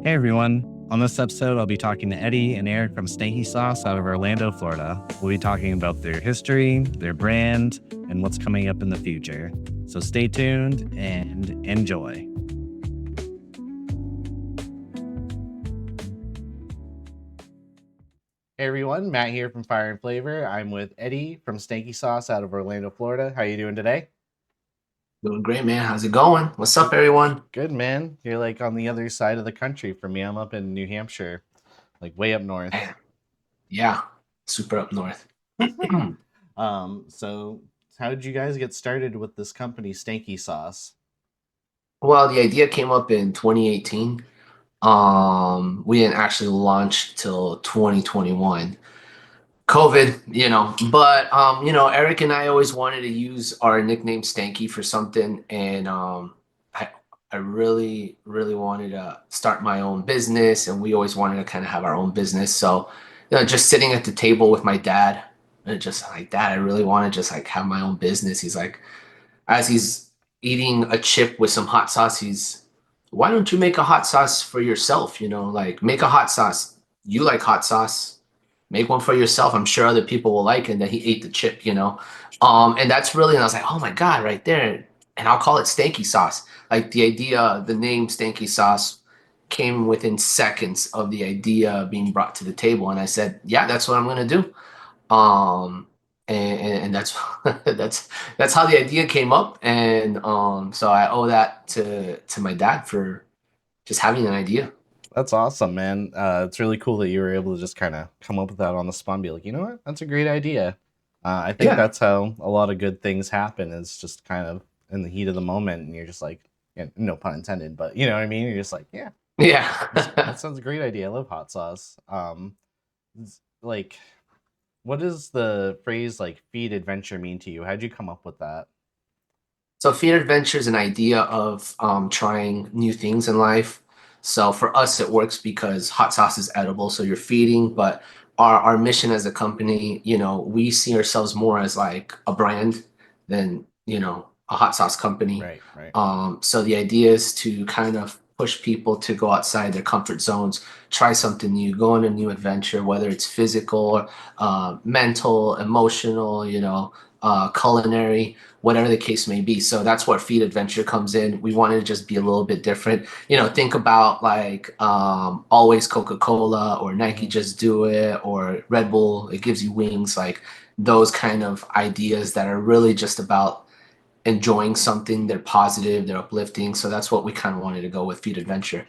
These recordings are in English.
Hey everyone. On this episode, I'll be talking to Eddie and Eric from Stanky Sauce out of Orlando, Florida. We'll be talking about their history, their brand, and what's coming up in the future. So stay tuned and enjoy. Hey everyone, Matt here from Fire.and.flavor. I'm with Eddie from Stanky Sauce out of Orlando, Florida. How you doing today? Doing great, man. How's it going? What's up, everyone? Good, man. You're like on the other side of the country from me. I'm up in New Hampshire, like way up north. Man, yeah, super up north. So how did you guys get started with this company, Stanky Sauce? Well, the idea came up in 2018. We didn't actually launch till 2021. COVID, but Eric and I always wanted to use our nickname Stanky for something, and I I really, really wanted to start my own business, and we always wanted to kind of have our own business. So, just sitting at the table with my dad, and just like, Dad, I really want to just like have my own business. He's like, as he's eating a chip with some hot sauce, why don't you make a hot sauce for yourself? Like make a hot sauce. You like hot sauce, make one for yourself. I'm sure other people will like it. And then he ate the chip. And that's really, and I was like, oh my God, right there. And I'll call it stanky sauce. Like the idea, the name stanky sauce came within seconds of the idea being brought to the table. And I said, yeah, that's what I'm going to do. Um, and that's that's how the idea came up. And so I owe that to my dad for just having an idea. That's awesome, man. It's really cool that you were able to just kind of come up with that on the spot and be like, you know what? That's a great idea. I think Yeah. that's how a lot of good things happen. Is just kind of in the heat of the moment, and you're just like, yeah, no pun intended, but you know what I mean. You're just like, yeah, that Yeah. sounds a great idea. I love hot sauce. Like, what does the phrase like "feed adventure" mean to you? How'd you come up with that? So Fear Adventure is an idea of trying new things in life. So for us, it works because hot sauce is edible, so you're feeding. But our mission as a company, we see ourselves more as like a brand than a hot sauce company. Right, right. So the idea is to kind of push people to go outside their comfort zones, try something new, go on a new adventure, whether it's physical, mental, emotional, culinary, whatever the case may be. So that's where Feed Adventure comes in. We wanted to just be a little bit different. Think about like always Coca-Cola or Nike Hmm. Just Do It or Red Bull, it gives you wings, like those kind of ideas that are really just about enjoying something. They're positive, they're uplifting. So that's what we kind of wanted to go with Feed Adventure.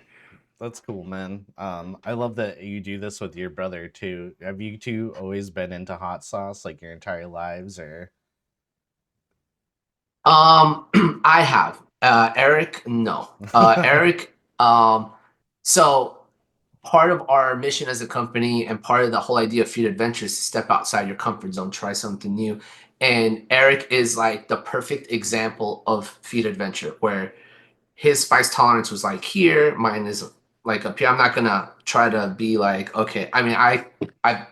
That's cool, man. I love that you do this with your brother too. Have you two always been into hot sauce like your entire lives, or? I have. Eric, no. Eric, so part of our mission as a company and part of the whole idea of Feed Adventures is to step outside your comfort zone, try something new. And Eric is like the perfect example of Feed Adventure, where his spice tolerance was like here, mine is like up here. I'm not gonna try to be like, okay. I mean, I've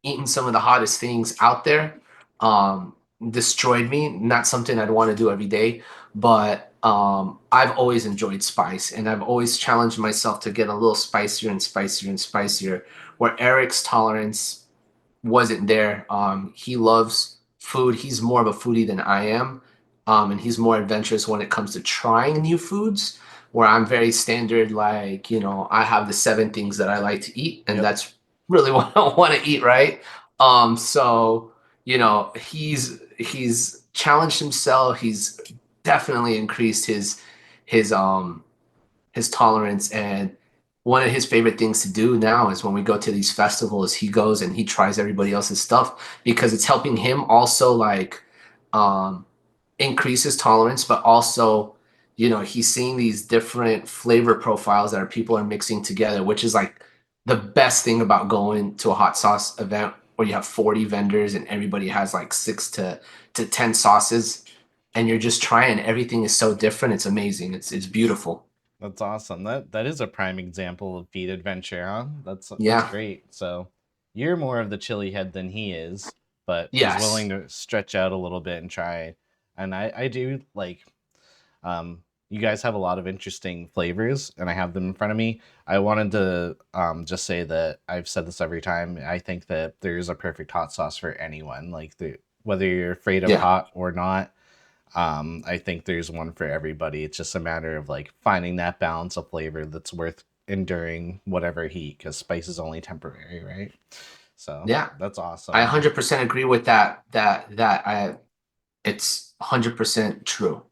eaten some of the hottest things out there. Um, Destroyed me. Not something I'd want to do every day, but I've always enjoyed spice, and I've always challenged myself to get a little spicier and spicier and spicier. Where Eric's tolerance wasn't there. He loves food. He's more of a foodie than I am. And he's more adventurous when it comes to trying new foods, where I'm very standard, like, I have the seven things that I like to eat, and Yep. that's really what I want to eat, right? So, he's challenged himself. He's definitely increased his tolerance. And one of his favorite things to do now is when we go to these festivals, he goes and he tries everybody else's stuff because it's helping him also like um increase his tolerance, but also he's seeing these different flavor profiles that our people are mixing together, which is like the best thing about going to a hot sauce event where you have 40 vendors and everybody has like six to 10 sauces, and you're just trying. Everything is so different. It's amazing. It's beautiful. That's awesome. That is a prime example of feed adventure, huh? That's Yeah. great. So you're more of the chili head than he is, but he's willing Yes. to stretch out a little bit and try. And I do like you guys have a lot of interesting flavors, and I have them in front of me. I wanted to just say that I've said this every time. I think that there's a perfect hot sauce for anyone, like whether you're afraid of Yeah. hot or not. I think there's one for everybody. It's just a matter of like finding that balance of flavor that's worth enduring whatever heat, because spice is only temporary, right? So Yeah. that's I awesome. 100% agree with that. It's 100% true.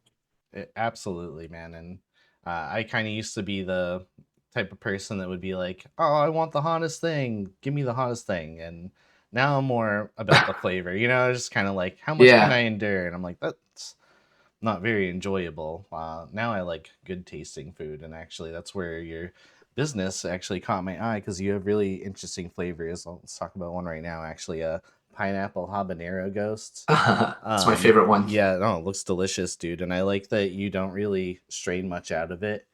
Absolutely, man. And I kind of used to be the type of person that would be like, "Oh, I want the hottest thing. Give me the hottest thing." And now I'm more about the flavor. Just kind of like, how much can Yeah. I endure? And I'm like, that's not very enjoyable. Now I like good tasting food, and actually, that's where your business actually caught my eye, because you have really interesting flavors. Let's talk about one right now. Actually, a pineapple habanero ghost. It's my favorite one. Yeah, no, it looks delicious, dude, and I like that you don't really strain much out of it.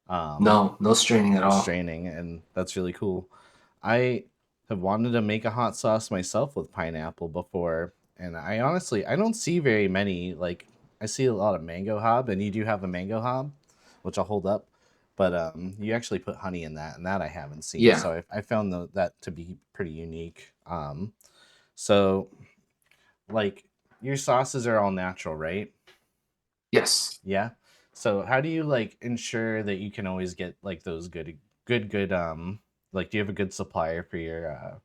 Um, No, no straining at no all. straining, and that's really cool. I have wanted to make a hot sauce myself with pineapple before, and I don't see very many. Like, I see a lot of mango hob, and you do have a mango hob, which I'll hold up. But you actually put honey in that, and that I haven't seen. Yeah. So I found that to be pretty unique. So like your sauces are all natural, right? Yes. Yeah. So how do you like ensure that you can always get like those good like do you have a good supplier for your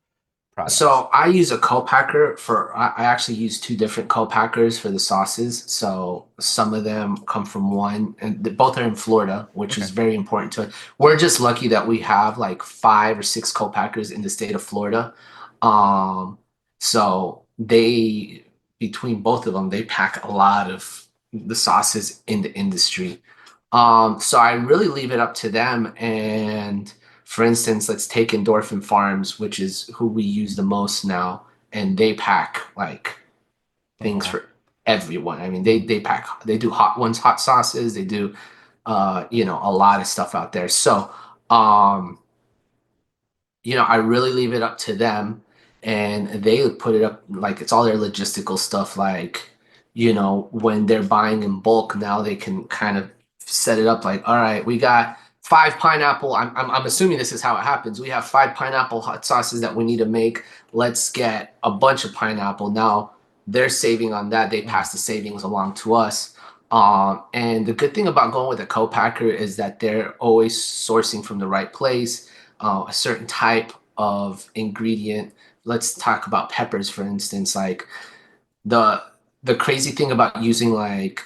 products? So I use a co-packer I actually use two different co-packers for the sauces. So some of them come from one, and both are in Florida, which is Okay. very important to it. We're just lucky that we have like 5 or 6 co-packers in the state of Florida. Um, so they, between both of them, they pack a lot of the sauces in the industry. So I really leave it up to them. And for instance, let's take Endorphin Farms, which is who we use the most now, and they pack like Oh things wow. for everyone. I mean, Mhm. they do hot sauces, they do a lot of stuff out there. So um I really leave it up to them, and they put it up like it's all their logistical stuff. Like, when they're buying in bulk, now they can kind of set it up like, all right, we got 5 pineapple. I'm assuming this is how it happens. We have 5 pineapple hot sauces that we need to make. Let's get a bunch of pineapple. Now they're saving on that. They Mhm. pass the savings along to us. And the good thing about going with a co-packer is that they're always sourcing from the right place, a certain type of ingredient. Let's talk about peppers, for instance. Like the the crazy thing about using like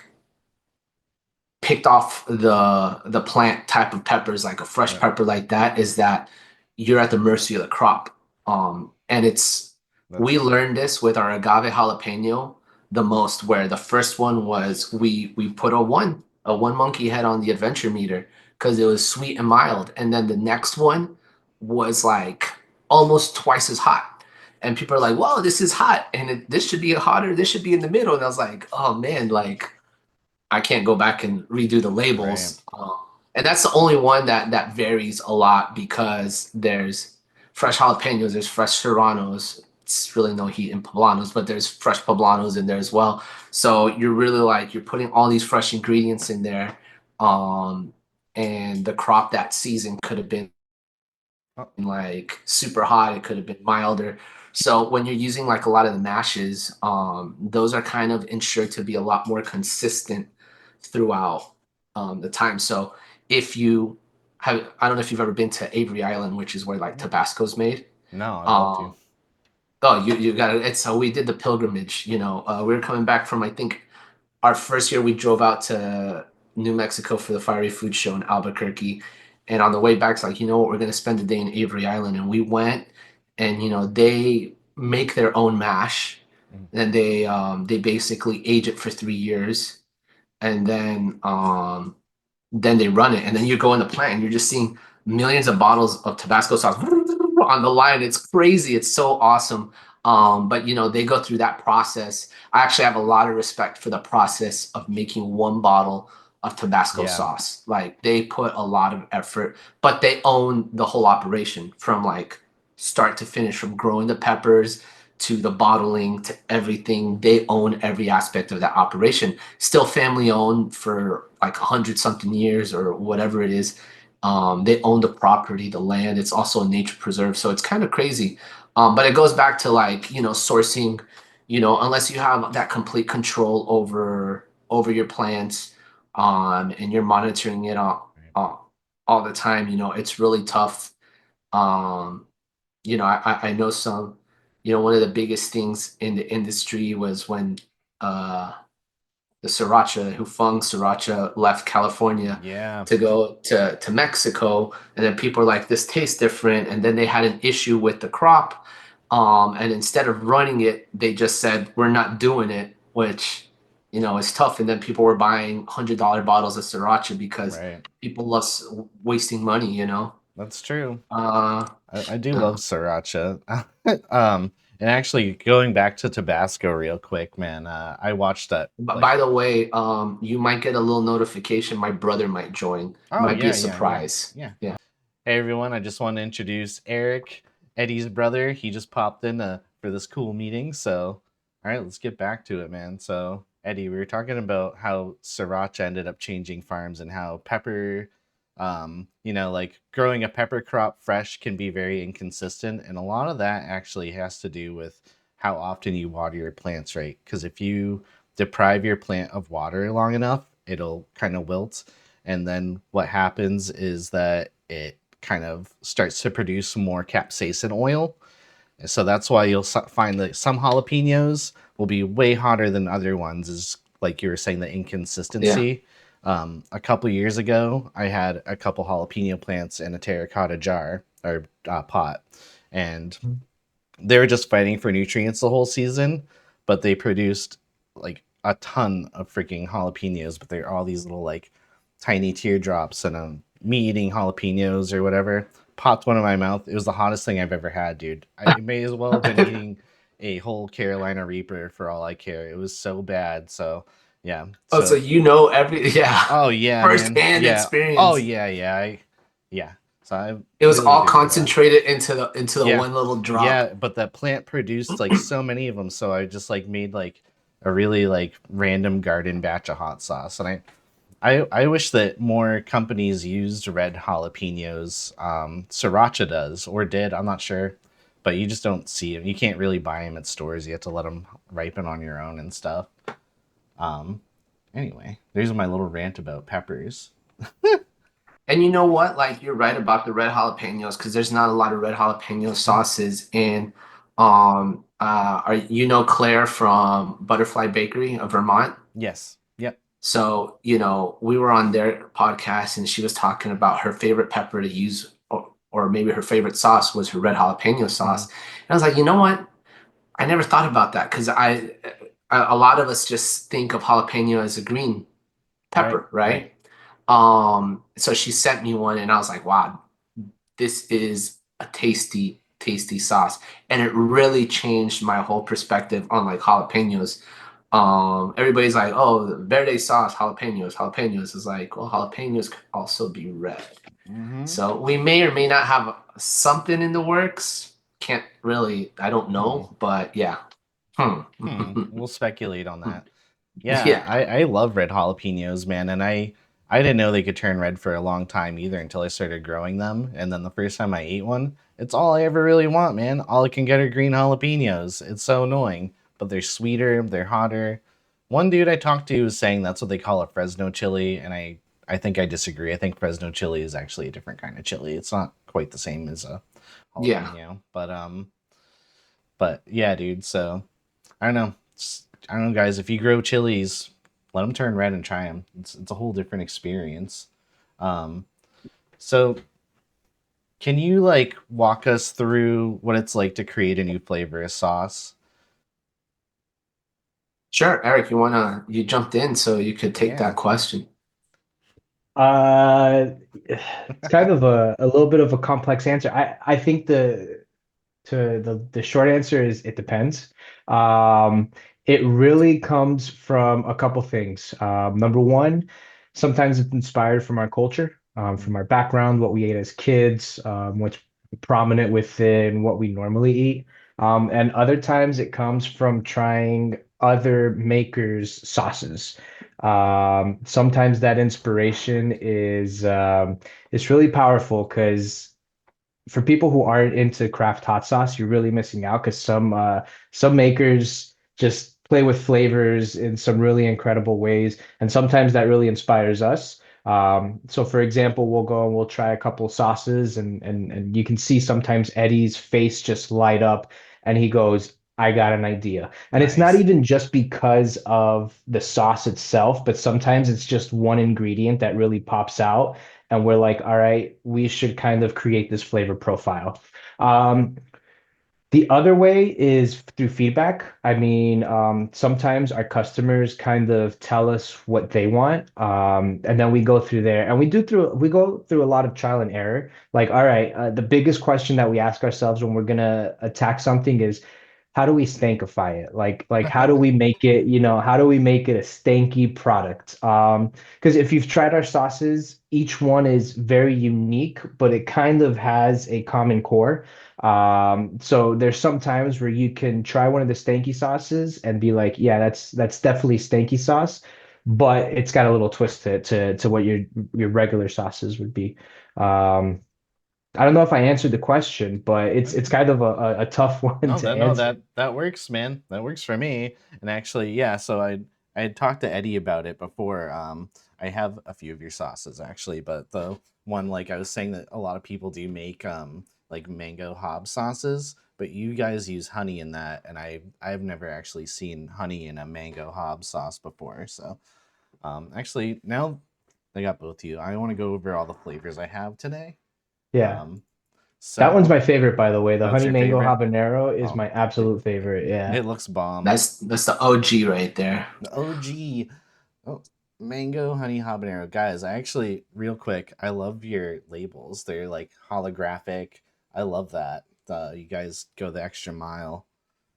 picked off the plant type of peppers, like a fresh Yeah. pepper like that, is that you're at the mercy of the crop. And That's we true. learned this with our agave jalapeno the most, where the first one was we put a one monkey head on the adventure meter because it was sweet and mild, and then the next one was like almost twice as hot. And people are like, "Whoa, this is hot," and this should be hotter. This should be in the middle. And I was like, "Oh man, like." I can't go back and redo the Right. labels. And that's the only one that varies a lot because there's fresh jalapenos, there's fresh serranos. It's really no heat in poblanos, but there's fresh poblanos in there as well. So you're really like you're putting all these fresh ingredients in there. Um, and the crop that season could have been Oh, like super hot, it could have been milder. So when you're using like a lot of the mashes, those are kind of ensured to be a lot more consistent throughout the time. So if you I don't know if you've ever been to Avery Island, which is where like no, Tabasco's made. no, I'd love to. Um, oh, you got it. It's so we did the pilgrimage. We were coming back from I think our first year we drove out to New Mexico for the Fiery Food Show in Albuquerque. And on the way back, it's like, you know what, we're gonna spend the day in Avery Island. And we went and they make their own mash Mhm. and they basically age it for 3 years and then they run it, and then you go in the plant, and you're just seeing millions of bottles of Tabasco sauce on the line. It's crazy. It's so awesome. But they go through that process. I actually have a lot of respect for the process of making one bottle of Tabasco Yeah. sauce. Like they put a lot of effort, but they own the whole operation from like start to finish, from growing the peppers to the bottling to everything. They own every aspect of that operation. Still family owned for like 100 something years or whatever it is. They own the property, the land. It's also a nature preserve, so it's kind of crazy. But it goes back to like, sourcing, unless you have that complete control over your plants, and you're monitoring it Right. all the time, it's really tough. Um, I know one of the biggest things in the industry was when uh, the sriracha, Hufeng sriracha, left California Yeah. to go to Mexico, and then people are like, "This tastes different," and then they had an issue with the crop, and instead of running it, they just said, "We're not doing it," which is tough. And then people were buying $100 bottles of sriracha because Right. people love wasting money. That's true. Uh, I do love sriracha. And actually, going back to Tabasco real quick, man. I watched that. But Like, by the way, you might get a little notification. My brother might join. oh Might be a yeah, yeah, yeah, surprise. yeah. Yeah. Hey everyone, I just want to introduce Eric, Eddie's brother. He just popped in for this cool meeting. So, all right, let's get back to it, man. So, Eddie, we were talking about how sriracha ended up changing farms and how pepper, like growing a pepper crop fresh can be very inconsistent. And a lot of that actually has to do with how often you water your plants, right? Because if you deprive your plant of water long enough, it'll kind of wilt. And then what happens is that it kind of starts to produce more capsaicin oil. So that's why you'll find that some jalapenos will be way hotter than other ones. Is like you were saying, the Yeah. inconsistency. A couple years ago, I had a couple jalapeno plants in a terracotta jar or pot, and they were just fighting for nutrients the whole season, but they produced like a ton of freaking jalapenos. But they're all these little like tiny teardrops, and me eating jalapenos or whatever popped one in my mouth. It was the hottest thing I've ever had, dude. It may as well have been eating a whole Carolina Reaper for all I care. It was so bad. So yeah. Oh, so So yeah, oh yeah, man. firsthand Yeah. Oh experience. yeah, yeah. Yeah. So I It was really all do love that. concentrated into the Yeah. one little drop. Yeah, but that plant produced like so many of them, so I just like made like a really like random garden batch of hot sauce. And I wish that more companies used red jalapenos. Sriracha does or did, I'm not sure, but you just don't see them. You can't really buy them at stores. You have to let them ripen on your own and stuff. Um, anyway, there's my little rant about peppers. And you know what? Like you're right about the red jalapenos because there's not a lot of red jalapeno sauces in. Are Claire from Butterfly Bakery of Vermont? Yes. Yep. So, we were on their podcast and she was talking about her favorite pepper to use, or maybe her favorite sauce was her red jalapeno Hmm. sauce. And I was like, you know what? I never thought about that because a lot of us just think of jalapeno as a green Right. pepper, Right. right? So she sent me one and I was like, wow, this is a tasty, tasty sauce. And it really changed my whole perspective on like jalapenos. Everybody's like, oh, verde sauce, jalapenos, jalapenos is like, well, jalapenos could also be red. Mm-hmm. So we may or may not have something in the works. Can't really, I don't Hmm. know, but yeah. Hmm. We'll speculate on that. Yeah, Yeah. I love red jalapenos, man, and I didn't know they could turn red for a long time either until I started growing them. And then the first time I ate one, it's all I ever really want, man. All I can get are green jalapenos. It's so annoying, but they're sweeter, they're hotter. One dude I talked to was saying that's what they call a Fresno chili, and I think I disagree. I think Fresno chili is actually a different kind of chili. It's not quite the same as a Yeah. jalapeno, but yeah, dude. So I don't know. I don't know, guys. If you grow chilies, let them turn red and try them. It's a whole different experience. Um, so can you like walk us through what it's like to create a new flavor of sauce? Sure, Eric, you jumped in, so you could take Yeah. that question. It's kind of a little bit of a complex answer. I think the short answer is it depends. Um, it really comes from a couple things. Number one, sometimes it's inspired from our culture, from our background, what we ate as kids, what's prominent within what we normally eat. And other times it comes from trying other makers' sauces. Sometimes that inspiration is it's really powerful because for people who aren't into craft hot sauce, you're really missing out because some makers just play with flavors in some really incredible ways, and sometimes that really inspires us. So for example, we'll go and we'll try a couple sauces, and you can see sometimes Eddie's face just light up, and he goes, "I got an idea." And it's not Nice. even just because of the sauce itself, but sometimes it's just one ingredient that really pops out and we're like, all right, we should kind of create this flavor profile. Um, the other way is through feedback. I mean, sometimes our customers kind of tell us what they want, and then we go through there, and we go through a lot of trial and error. Like, all right, the biggest question that we ask ourselves when we're gonna attack something is, how do we stankify it? Like how do we make it, how do we make it a stanky product? Because if you've tried our sauces, each one is very unique, but it kind of has a common core. So there's some times where you can try one of the stanky sauces and be like, yeah, that's definitely stanky sauce, but it's got a little twist to what your regular sauces would be. Um, I don't know if I answered the question, but it's kind of a tough one No, to that no answer. that works, man. That works for me. And actually, yeah. So I had talked to Eddie about it before. I have a few of your sauces actually, but the one like I was saying that a lot of people do make like mango hob sauces, but you guys use honey in that, and I've never actually seen honey in a mango hob sauce before. So actually now I got both of you. I want to go over all the flavors I have today. Yeah. Um, That one's so my favorite, by the way. The that's honey your mango favorite? habanero is Oh, my absolute favorite. Yeah. it looks bomb. That's the OG right there. The OG. Oh, mango honey habanero. Guys, I actually, real quick, I love your labels. They're like holographic. I love that. You guys go the extra mile.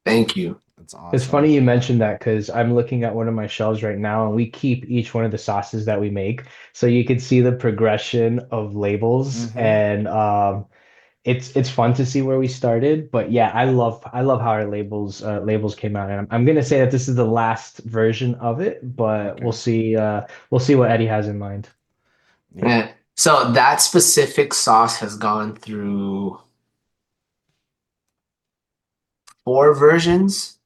Thank you. It's It's awesome. funny you mentioned that because I'm looking at one of my shelves right now, and we keep each one of the sauces that we make. So you can see the progression of labels, Mm-hmm. and it's fun to see where we started. But yeah, I love how our labels came out, and I'm gonna say that this is the last version of it, but Okay. we'll see what Eddie has in mind. Yeah. And so that specific sauce has gone through 4 versions,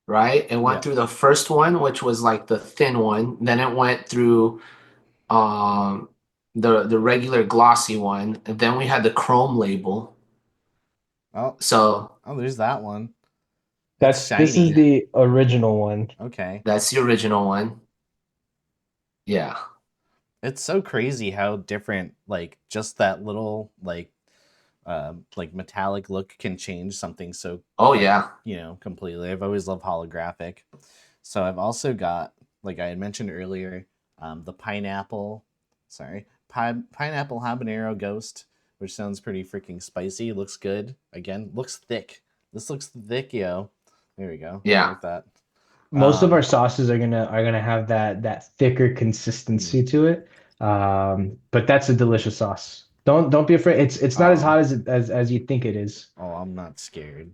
right? It went Yeah. through the first one, which was like the thin one. Then it went through um the regular glossy one. And then we had the chrome label. Oh, So oh, there's that one. It's This is shiny. the original one. Okay. that's the original one. Yeah. It's so crazy how different, like, just that little, like metallic look can change something so Oh like yeah. completely. I've always loved holographic. So I've also got, like I had mentioned earlier, the pineapple, sorry, pineapple habanero ghost, which sounds pretty freaking spicy. Looks good. Again, looks thick. This looks thick, yo. There we go. I Yeah. like that. Most of our Um, sauces are gonna have that thicker mm, consistency to it. But that's a delicious sauce. Don't be afraid. It's not as oh, hot as you think it is. oh, I'm not scared.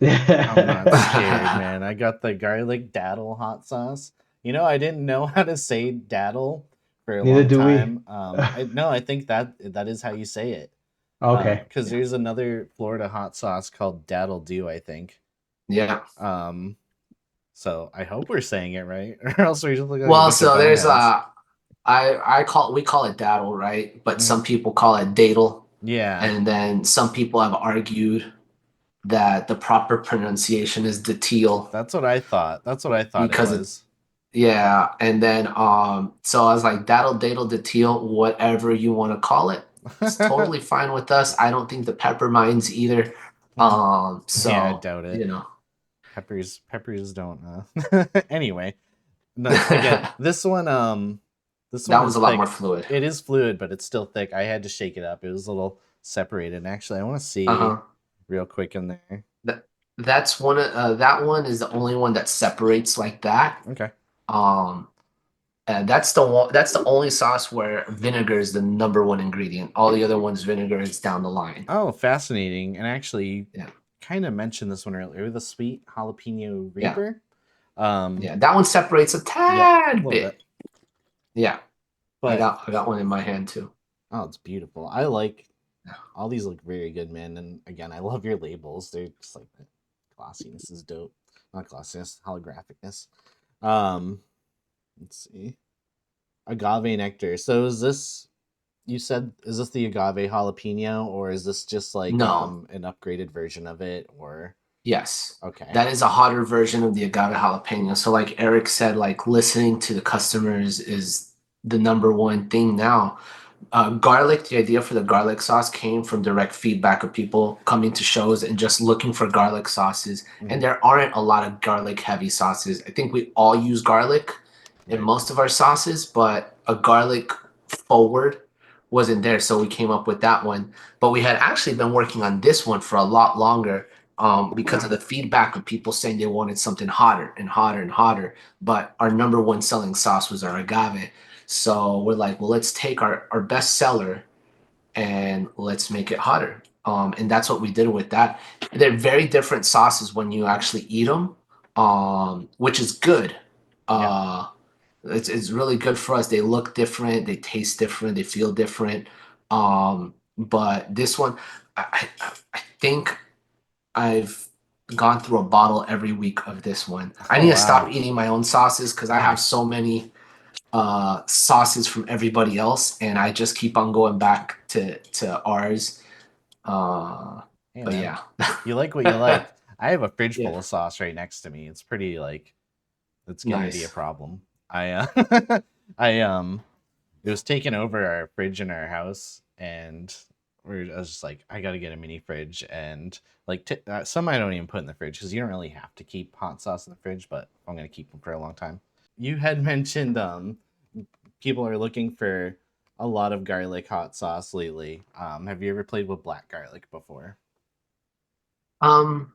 I'm not scared, man. I got the garlic datil hot sauce. I didn't know how to say datil for a Neither long do we. time. I think that is how you say it. Okay. Because Yeah. there's another Florida hot sauce called datil do, I think. Yeah. Um, so I hope we're saying it right, or else we just look like a Well, bunch of so there's boneheads. I call we call it daddle, right? But Hmm. some people call it daddle, Yeah, and then some people have argued that the proper pronunciation is Datil that's what I thought. That's what I thought it because it was. yeah, and then so I was like daddle, daddle, Datil, whatever you want to call it. It's totally fine with us. I don't think the pepper minds either. Yeah, I So doubt you it. know, Peppers don't. Anyway, no, again, that this one one's is a lot more thick. fluid. It is fluid, but it's still thick. I had to shake it up. It was a little separated. And actually, I want to see Uh-huh. real quick in there. That that's one of that one is the only one that separates like that. Okay. Um, that's the one. That's the only sauce where vinegar is the number one ingredient. All the other ones, vinegar is down the line. Oh, fascinating. And actually, Yeah. kind of mentioned this one earlier, the sweet jalapeno Yeah. Reaper. Yeah, that one separates a Yeah, a tad little bit. bit. Yeah, I But got one in my hand too. oh, it's beautiful. I like Yeah. all these look very good, man. And again, I love your labels. They're just like the glossiness is dope. Not glossiness, holographicness. Um, let's see. Agave nectar. So is this you said is this the agave jalapeno or is this just like No, an upgraded version of it or yes, okay. that is a hotter version of the agave jalapeno. So, like Eric said, like listening to the customers is the number one thing now. Garlic, the idea for the garlic sauce came from direct feedback of people coming to shows and just looking for garlic sauces. And Mhm. there aren't a lot of garlic heavy sauces. I think we all use garlic in Right. most of our sauces, but a garlic forward wasn't there. So we came up with that one. But we had actually been working on this one for a lot longer because of the feedback of people saying they wanted something hotter and hotter and hotter. But our number one selling sauce was our agave. So we're like, well, let's take our best seller and let's make it hotter. And that's what we did with that. They're very different sauces when you actually eat them, which is good. Yeah. Uh, it's really good for us. They look different, they taste different, they feel different. But this one, I think I've gone through a bottle every week of this one. I Oh need to stop wow. eating my own sauces because I have so many sauces from everybody else, and I just keep on going back to ours. Uh, Hey but man. yeah, You like what you like. I have a fridge yeah, full of sauce right next to me. It's pretty like it's getting to be a nice. problem. I I it was taking over our fridge in our house and I was just like I got to get a mini fridge and like some I don't even put in the fridge because you don't really have to keep hot sauce in the fridge, but I'm gonna keep them for a long time. You had mentioned people are looking for a lot of garlic hot sauce lately. Have you ever played with black garlic before? Um,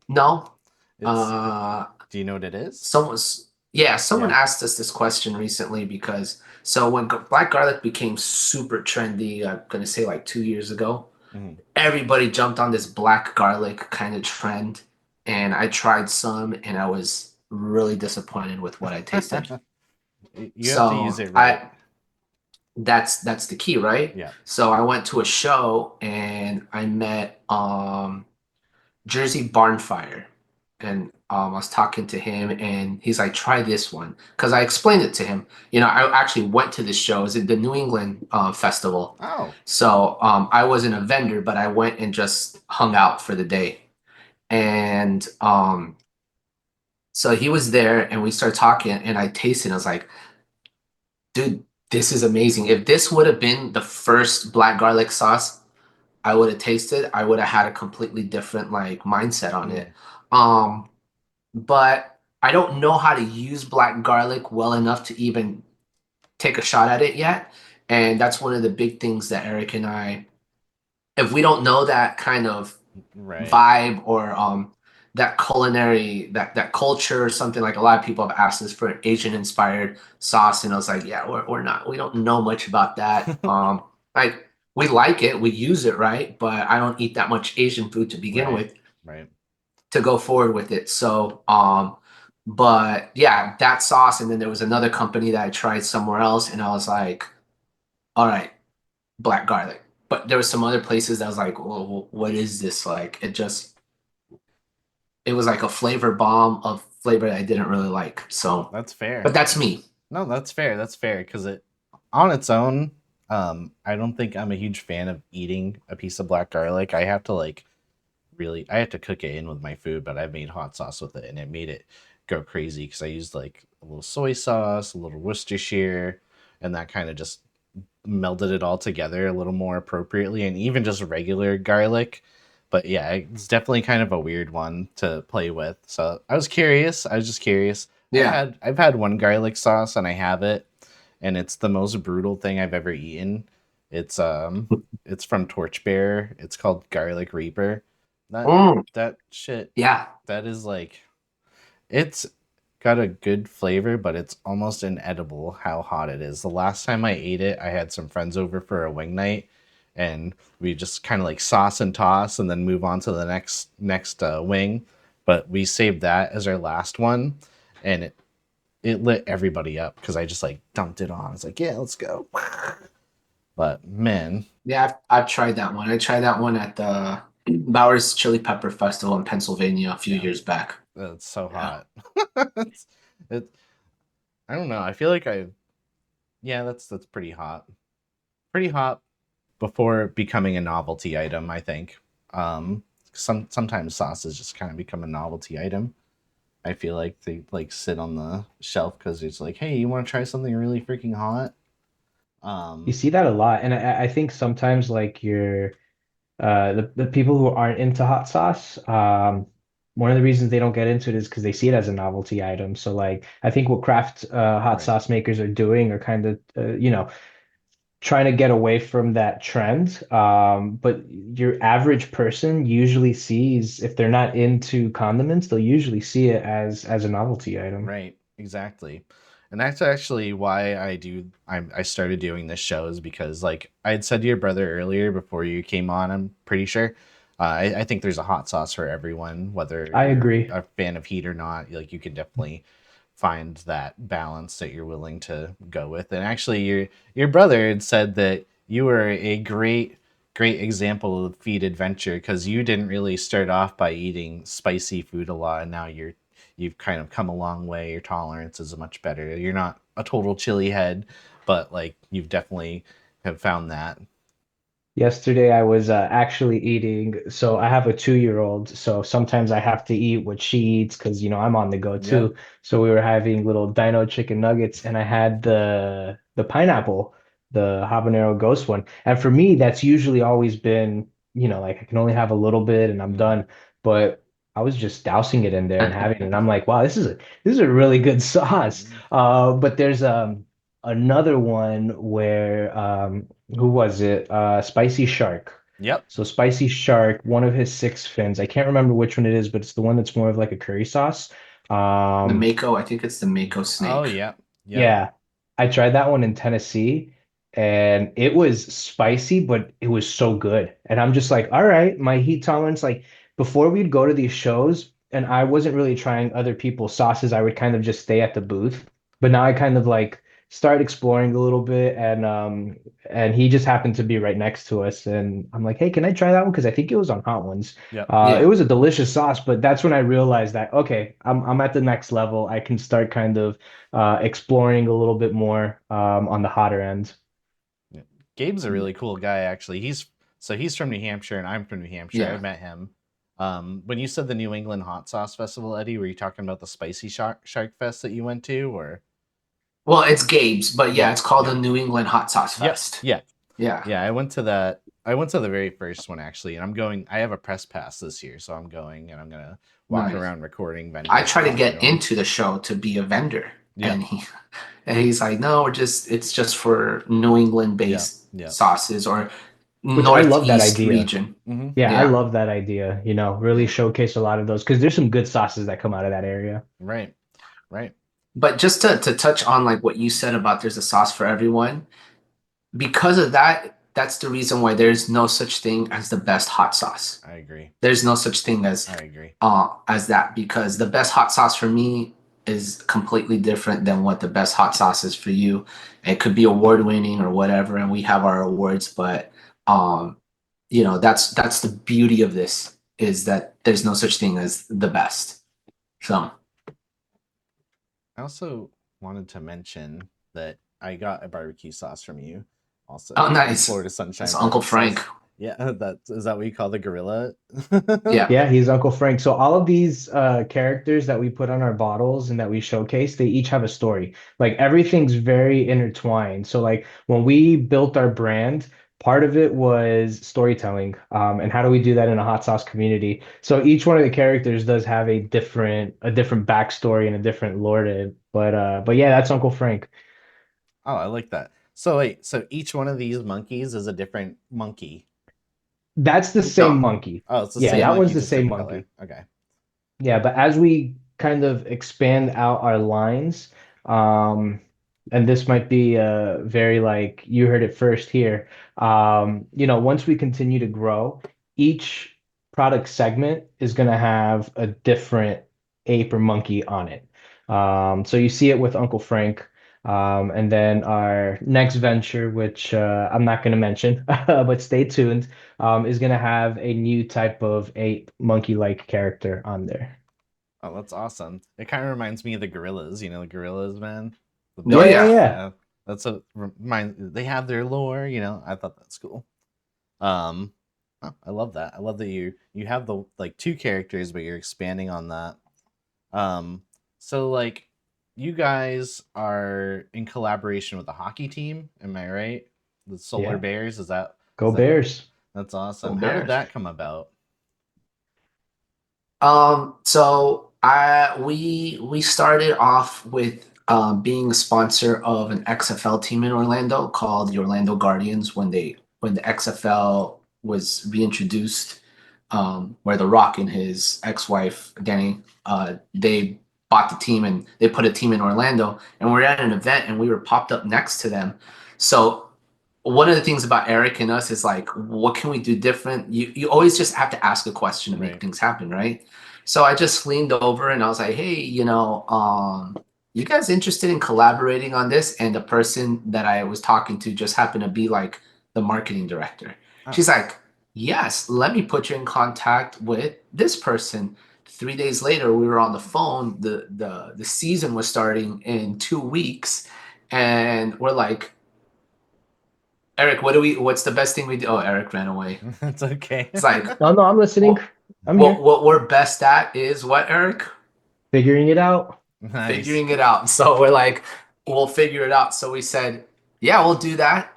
no. It's Uh, do you know what it is? someone's yeah, someone Yeah. asked us this question recently because so when black garlic became super trendy, I'm gonna say like 2 years ago, Mhm. everybody jumped on this black garlic kind of trend, and I tried some, and I was really disappointed with what I tasted. You have to use So it right. I that's the key, right? Yeah. So I went to a show and I met Jersey Barnfire, and I was talking to him, and he's like, "Try this one," because I explained it to him. You know, I actually went to this show. It was at the New England Festival, Oh. so I wasn't a vendor, but I went and just hung out for the day, and so he was there, and we started talking, and I tasted. And I was like, "Dude, this is amazing. If this would have been the first black garlic sauce I would have tasted, I would have had a completely different like mindset on it." Mm. Um, but I don't know how to use black garlic well enough to even take a shot at it yet. And that's one of the big things that Eric and I, if we don't know that kind of Right. vibe or that culinary that culture or something, like a lot of people have asked us for an Asian inspired sauce, and I was like, yeah, we're not, we don't know much about that. Like we like it, we use it, right? But I don't eat that much Asian food to begin Right. with Right. to go forward with it. So but yeah, that sauce, and then there was another company that I tried somewhere else, and I was like, all right, black garlic. But there was some other places that I was like, well, what is this like? It was like a flavor bomb of flavor that I didn't really like. So, That's but fair. that's me. No, that's fair. That's fair because it on its own, I don't think I'm a huge fan of eating a piece of black garlic. I have to like really, I have to cook it in with my food, but I've made hot sauce with it and it made it go crazy because I used like a little soy sauce, a little Worcestershire, and that kind of just melded it all together a little more appropriately, and even just regular garlic. But yeah, it's definitely kind of a weird one to play with. So I was curious. I was just curious. Yeah. I've had one garlic sauce and I have it, and it's the most brutal thing I've ever eaten. It's it's from Torchbearer. It's called Garlic Reaper. That Mm, that shit yeah. that is like it's got a good flavor, but it's almost inedible how hot it is. The last time I ate it, I had some friends over for a wing night, and we just kind of like sauce and toss and then move on to the next wing. But we saved that as our last one, and it lit everybody up because I just like dumped it on. It's like, yeah, let's go. But man, Yeah, I've tried that one. I tried that one at the Bowers Chili Pepper Festival in Pennsylvania a few yeah, years back. it's so Yeah. hot. it's, it, I don't know. I feel like yeah, that's pretty hot. Pretty hot before becoming a novelty item, I think. Sometimes sauces just kind of become a novelty item. I feel like they like sit on the shelf because it's like, hey, you want to try something really freaking hot? You Um, see that a lot, and I think sometimes like the people who aren't into hot sauce, one of the reasons they don't get into it is because they see it as a novelty item. So like I think what craft hot right, sauce makers are doing are kind of trying to get away from that trend. But your average person usually sees, if they're not into condiments, they'll usually see it as a novelty item. right, exactly. And that's actually why I started doing this show is because like I had said to your brother earlier before you came on, I'm pretty sure. I think there's a hot sauce for everyone, whether I you're agree. a fan of heat or not. Like you can definitely find that balance that you're willing to go with. And actually, your brother had said that you were a great example of feed adventure because you didn't really start off by eating spicy food a lot, and now you've kind of come a long way. Your tolerance is much better. You're not a total chili head, but like you've definitely have found that. Yesterday, I was actually eating. So I have a 2-year-old. So sometimes I have to eat what she eats because, I'm on the go Yep. too. So we were having little dino chicken nuggets, and I had the pineapple, the habanero ghost one. And for me, that's usually always been, like I can only have a little bit and I'm Mm-hmm. done. But I was just dousing it in there and having it. And I'm like, wow, this is a really good sauce. But there's another one where who was it? Spicy Shark. Yep. So Spicy Shark, one of his six fins. I can't remember which one it is, but it's the one that's more of like a curry sauce. The Um, Mako, I think it's the Mako Oh snake. yeah. Yep. yeah, I tried that one in Tennessee and it was spicy, but it was so good. And I'm just like, all right, my heat tolerance, like before we'd go to these shows and I wasn't really trying other people's sauces, I would kind of just stay at the booth. But now I kind of like start exploring a little bit and he just happened to be right next to us and I'm like, hey, can I try that one? Because I think it was on Hot Ones. Yep. It Yeah. was a delicious sauce, but that's when I realized that okay, I'm at the next level. I can start kind of exploring a little bit more on the hotter end. Yeah. Gabe's a really cool guy, actually. He's from New Hampshire, and I'm from New Hampshire. I Yeah. met him. When you said the New England Hot Sauce Festival, Eddie, were you talking about the Spicy Shark Fest that you went to, or? Well, it's Gabe's, but yeah, Yeah, it's called the yeah, New England Hot Sauce yep, Fest. yeah, Yeah. yeah. I went to that. I went to the very first one actually, and I'm going. I have a press pass this year, so I'm going, and I'm gonna walk Nice. around recording I vendors try and to stuff get going. into the show to be a vendor, Yeah, and he's like, no, it's just for New England yeah, based yeah. sauces or Which I love that Northeast idea. region. Mm-hmm. Yeah, I Yeah. love that idea. Really Yeah. showcase a lot of those because there's some good sauces that come out of that area. Right, right. But just to touch on like what you said about there's a sauce for everyone, because of that, that's the reason why there's no such thing as the best hot sauce. I agree. There's no such thing I agree. as that because the best hot sauce for me is completely different than what the best hot sauce is for you. It could be award winning or whatever, and we have our awards, but um, that's the beauty of this is that there's no such thing as the best. So, I also wanted to mention that I got a barbecue sauce from you, oh, also from nice. Florida That's Sunshine Uncle barbecue Frank. sauce. Yeah, that is that what you call the gorilla? Yeah. Yeah, he's Uncle Frank. So all of these characters that we put on our bottles and that we showcase, they each have a story. Like everything's very intertwined. So like when we built our brand, part of it was storytelling. And how do we do that in a hot sauce community? So each one of the characters does have a different backstory and a different lore to it. But yeah, that's Uncle Frank. Oh, I like that. So wait, so each one of these monkeys is a different monkey. That's the same No. monkey. Oh, it's the Yeah, same that one's monkey, the just same different color. monkey. Okay. Yeah, but as we kind of expand out our lines, um, and this might be very like you heard it first here. Once we continue to grow, each product segment is going to have a different ape or monkey on it. So you see it with Uncle Frank. And then our next venture, which I'm not going to mention, but stay tuned, is going to have a new type of ape monkey-like character on there. Oh, that's awesome. It kind of reminds me of the gorillas, the gorillas, man. The Oh Yeah, big, yeah, yeah. yeah. yeah. That's a remind. They have their lore, I thought that's cool. Um, oh, I love that. I love that you have the like two characters, but you're expanding on that. Um, so like you guys are in collaboration with the hockey team, am I right? The Solar Yeah. Bears, is that Go is that correct? Bears. That's Go awesome. How did Bears. that come about? So I we started off with being a sponsor of an XFL team in Orlando called the Orlando Guardians when the XFL was reintroduced, where The Rock and his ex-wife Denny they bought the team and they put a team in Orlando, and we were at an event and we were popped up next to them. So one of the things about Eric and us is like, what can we do different? You always just have to ask a question to make Right. things happen, right? So I just leaned over and I was like, hey, you guys interested in collaborating on this? And the person that I was talking to just happened to be like the marketing director. Oh, She's like, yes, let me put you in contact with this person. 3 days later, we were on the phone. The season was starting in 2 weeks, and we're like, Eric, what's the best thing we do? Oh, Eric ran away. it's okay. It's like, No, no, I'm listening. what, I'm here. what we're best at is what, Eric? Figuring it out. Nice. Figuring it out. So we're like, we'll figure it out. So we said, yeah, we'll do that.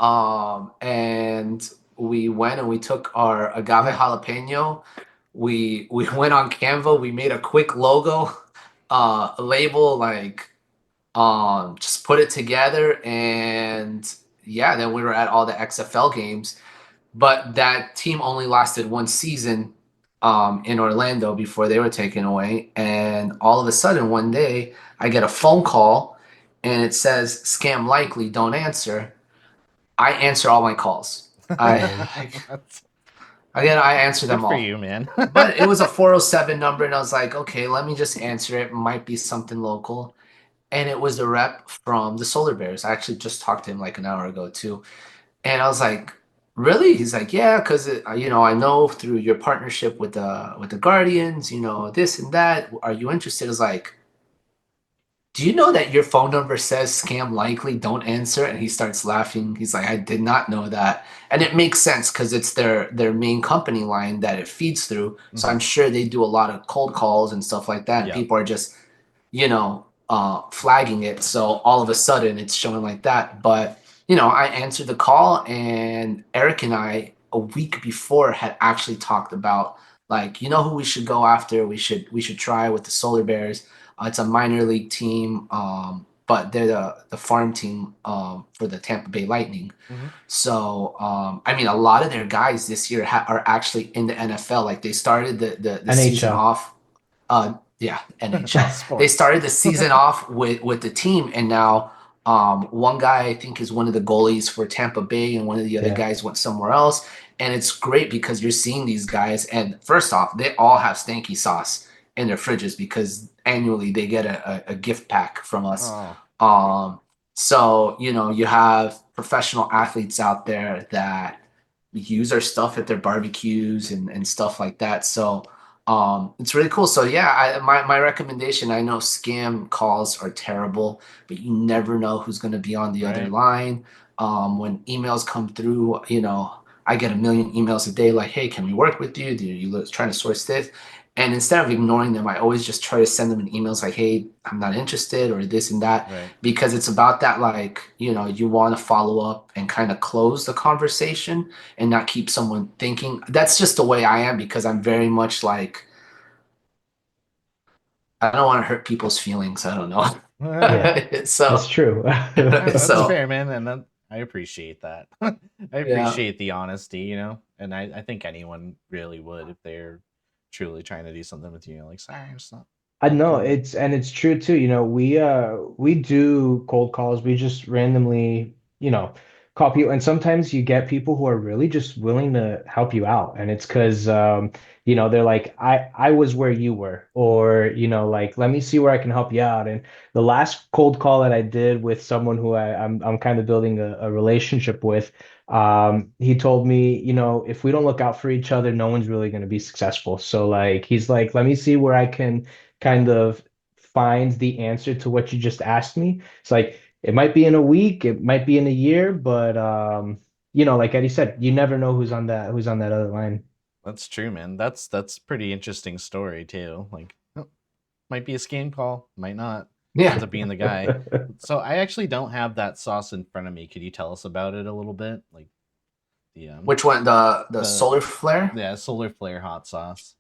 And we went and we took our agave jalapeno. We went on Canva. We made a quick logo, a label, like just put it together, and yeah, then we were at all the XFL games. But that team only lasted one season in Orlando before they were taken away. And all of a sudden, one day, I get a phone call and it says, scam likely, don't answer. I answer all my calls. That's Again, I answer good them for all. you, man. But it was a 407 number, and I was like, okay, let me just answer it. Might be something local. And it was the rep from the Solar Bears. I actually just talked to him like an hour ago, too. And I was like, really? He's like, yeah, because I know through your partnership with the Guardians, this and that. Are you interested? I was like, do you know that your phone number says scam likely? Don't answer. And he starts laughing. He's like, I did not know that. And it makes sense because it's their main company line that it feeds through. So Mhm. I'm sure they do a lot of cold calls and stuff like that. And Yep. people are just flagging it. So all of a sudden it's showing like that. But, I answered the call, and Eric and I, a week before, had actually talked about, like, who we should go after. We should try with the Solar Bears. It's a minor league team, but they're the farm team for the Tampa Bay Lightning. Mhm. So, I mean, a lot of their guys this year are actually in the NFL. Like they started the season NHL. off yeah, NHL. They Sports. started the season off with the team, and now one guy I think is one of the goalies for Tampa Bay, and one of the other Yeah. guys went somewhere else. And it's great because you're seeing these guys, and first off, they all have Stanky Sauce in their fridges because annually they get a gift pack from us. Oh, Um, so you have professional athletes out there that use our stuff at their barbecues and stuff like that. So it's really cool. So yeah, my recommendation, I know scam calls are terrible, but you never know who's going to be on the other right. line. When emails come through, I get a million emails a day like, hey, can we work with you? Do you trying to source this? And instead of ignoring them, I always just try to send them an emails like, hey, I'm not interested, or this and that, Right. because it's about that, like, you want to follow up and kind of close the conversation and not keep someone thinking. That's just the way I am, because I'm very much like, I don't want to hurt people's feelings. I don't know. Yeah. That's so, true. That's so fair, man, and I appreciate that. I yeah. appreciate the honesty, and I think anyone really would if they're truly trying to do something with you. Like, sorry, it's not. I know Cool. it's true too. We do cold calls. We just randomly, call people, and sometimes you get people who are really just willing to help you out, and it's because they're like, I was where you were, or like let me see where I can help you out. And the last cold call that I did with someone who I'm kind of building a relationship with, he told me, if we don't look out for each other, no one's really going to be successful. So like he's like, let me see where I can kind of finds the answer to what you just asked me. It's like it might be in a week, it might be in a year, but like Eddie said, you never know who's on that other line. That's true, man. That's pretty interesting story too. Like, oh, might be a scam call, might not. Yeah. Ends up being the guy. So I actually don't have that sauce in front of me. Could you tell us about it a little bit? Like the Which one? The the solar flare? yeah, solar flare hot sauce.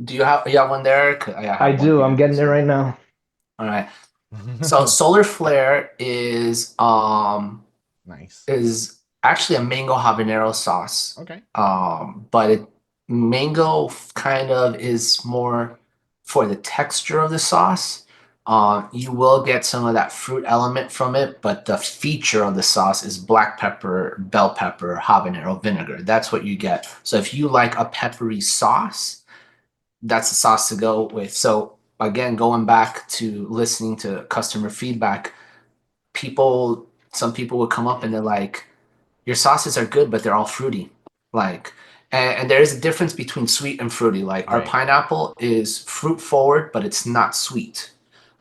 Do you have one there? 'Cause I I have one do. I'm here. getting it So right now. all right. So solar flare Nice. is actually a mango habanero sauce. Okay. But mango kind of is more for the texture of the sauce. You will get some of that fruit element from it, but the feature of the sauce is black pepper, bell pepper, habanero vinegar. That's what you get. So if you like a peppery sauce, that's the sauce to go with. So again, going back to listening to customer feedback, some people would come up and they're like, your sauces are good, but they're all fruity. Like, and there is a difference between sweet and fruity. Like our Right. pineapple is fruit forward, but it's not sweet.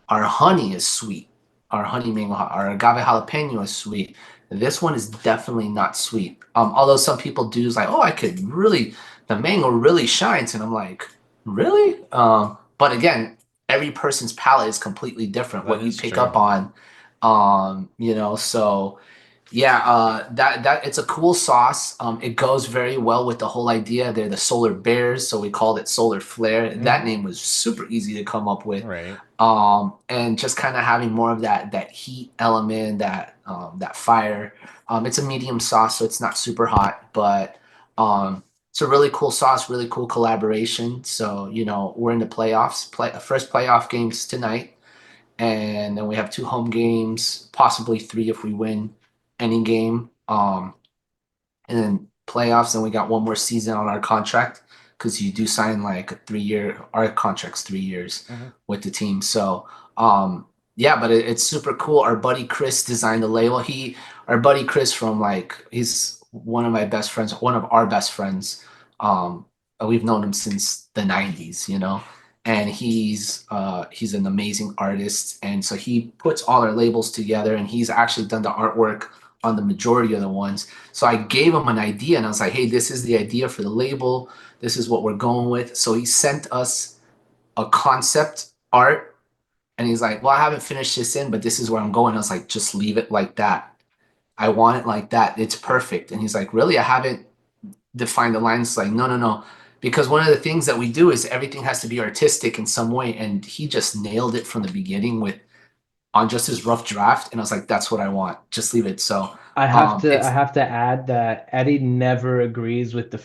Our honey is sweet. Our honey mango, our agave jalapeno is sweet. This one is definitely not sweet. Although some people do is like, oh, I could really, the mango really shines, and I'm like, really? But again, every person's palate is completely different. That What you is pick true. up on, so yeah, that it's a cool sauce. It goes very well with the whole idea. They're the solar bears, so we called it solar flare. That Mm-hmm. name was super easy to come up with. Right. And just kind of having more of that heat element, that fire. It's a medium sauce, so it's not super hot, but it's a really cool sauce, really cool collaboration. So we're in the playoffs. First playoff games tonight, and then we have two home games, possibly three if we win any game. And then playoffs, and we got one more season on our contract because you do sign like a 3 year. Our contract's 3 years Mm-hmm. with the team. So yeah, but it's super cool. Our buddy Chris designed the label. Our buddy Chris from he's one of my best friends, one of our best friends. We've known him since the '90s, and he's an amazing artist, and so he puts all our labels together, and he's actually done the artwork on the majority of the ones. So I gave him an idea, and I was like, hey, this is the idea for the label. This is what we're going with. So he sent us a concept art, and he's like, well, I haven't finished this in, but this is where I'm going. I was like, just leave it like that. I want it like that. It's perfect. And he's like, really? I haven't defined the lines. Like, no, no, no. Because one of the things that we do is everything has to be artistic in some way. And he just nailed it from the beginning with on just his rough draft. And I was like, that's what I want. Just leave it. So I have to I it's have to add that Eddie never agrees with the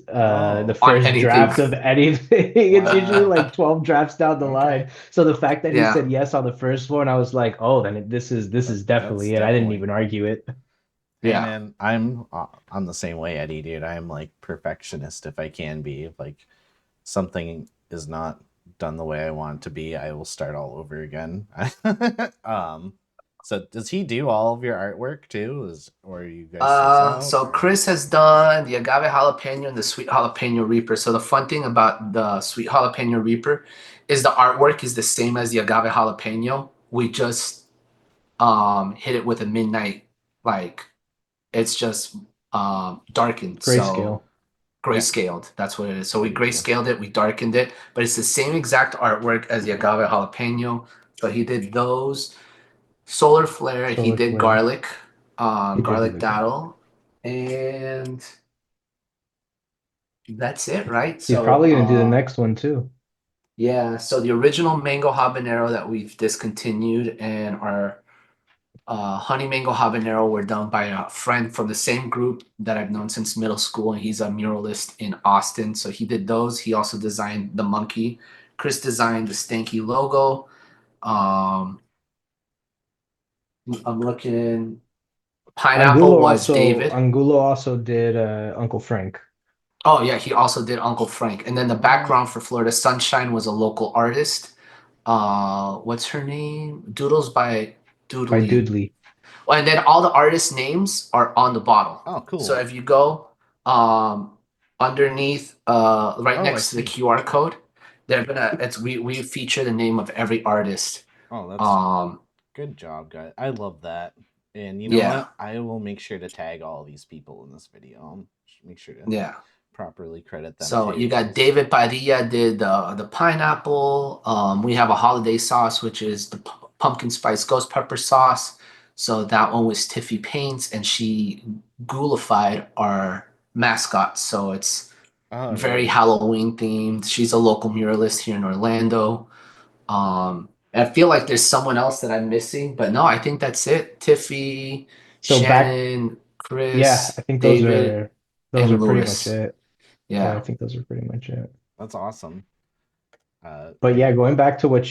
Oh, on first anything. draft of anything. It's usually wow. like 12 drafts down the Okay. line. So the fact that he Yeah. said yes on the first one, I was like, oh, then this is That's definitely it. I didn't definitely. even argue it. Hey Yeah. man, I'm the same way, Eddie, dude. I'm like perfectionist if I can be. If like something is not done the way I want it to be, I will start all over again. um, so does he do all of your artwork too? Or you guys source out? So Or Chris has done the agave jalapeno and the sweet jalapeno reaper. So the fun thing about the sweet jalapeno reaper is the artwork is the same as the agave jalapeno. We just hit it with a midnight, like it's just darkened. So Grayscale. yeah, grayscaled. That's what it is. So we there you go. grayscaled it, we darkened it, but it's the same exact artwork as the agave jalapeno. But he did those. Solar Flare, he Solar did flare. garlic, He did do garlic the garlic. datil, and that's it, right? He's So, probably gonna do the next one too. yeah, so the original mango habanero that we've discontinued and our honey mango habanero were done by a friend from the same group that I've known since middle school, and he's a muralist in Austin. So he did those. He also designed the monkey Chris designed the Stanky logo. Um, I'm looking. Pineapple was David. Angulo also did Uncle Frank. Oh yeah, he also did Uncle Frank. And then the Oh, background for Florida Sunshine was a local artist. What's her name? Doodles by By Doodly. Doodley. Well, and then all the artist names are on the bottle. oh, So cool. if you go underneath right Oh, I next to the see. QR code, they're gonna it's we feature the name of every artist. Oh, that's Um good job, guys. I love that. And you know yeah, what? I will make sure to tag all these people in this video. Make sure to yeah. properly credit them So too, you got because David Padilla did the pineapple. We have a holiday sauce, which is the pumpkin spice ghost pepper sauce. So that one was Tiffy Paints, and she ghoulified our mascot. So it's oh, very really? Halloween themed. She's a local muralist here in Orlando. I feel like there's someone else that I'm missing, but no, I think that's it. Tiffy, So back, Shannon, yeah, I Chris, think David, those are and pretty much Lewis. it. Yeah, I Yeah. think those are pretty much it. That's awesome. But And yeah, going back to what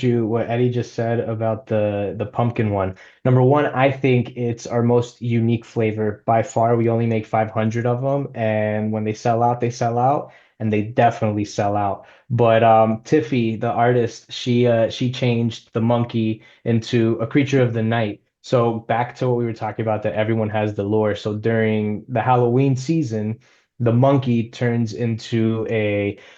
Eddie just said about the pumpkin one. Number one, I think it's our most unique flavor by far. We only make 500 of them, and when they sell out, and they definitely sell out. But Tiffy, the artist, she changed the monkey into a creature of the night. So back to what we were talking about, that everyone has the lore. So during the Halloween season, the monkey turns into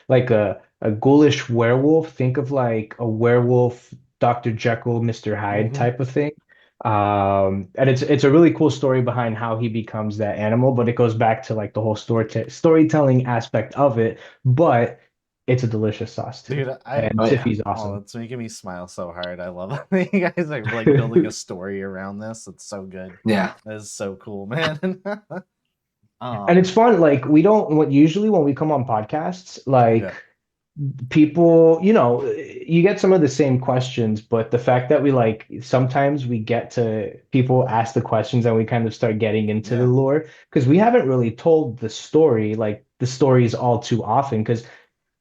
like a ghoulish werewolf. Think of like a werewolf, Dr. Jekyll, Mr. Hyde hmm type of thing. And it's a really cool story behind how he becomes that animal, but it goes back to like the whole storytelling aspect of it. But it's a delicious sauce too, dude, and Oh yeah. Tiffy's oh, awesome. it's making me smile so hard. I love it. You guys are like building a story around this. It's so good. Yeah. That is so cool, man. And it's um, fun. Like we don't what usually when we come on podcasts, yeah, like people, you get some of the same questions, but the fact that we like sometimes we get to people ask the questions and we kind of start getting into the yeah, lore because we haven't really told the story, like the stories all too often. Because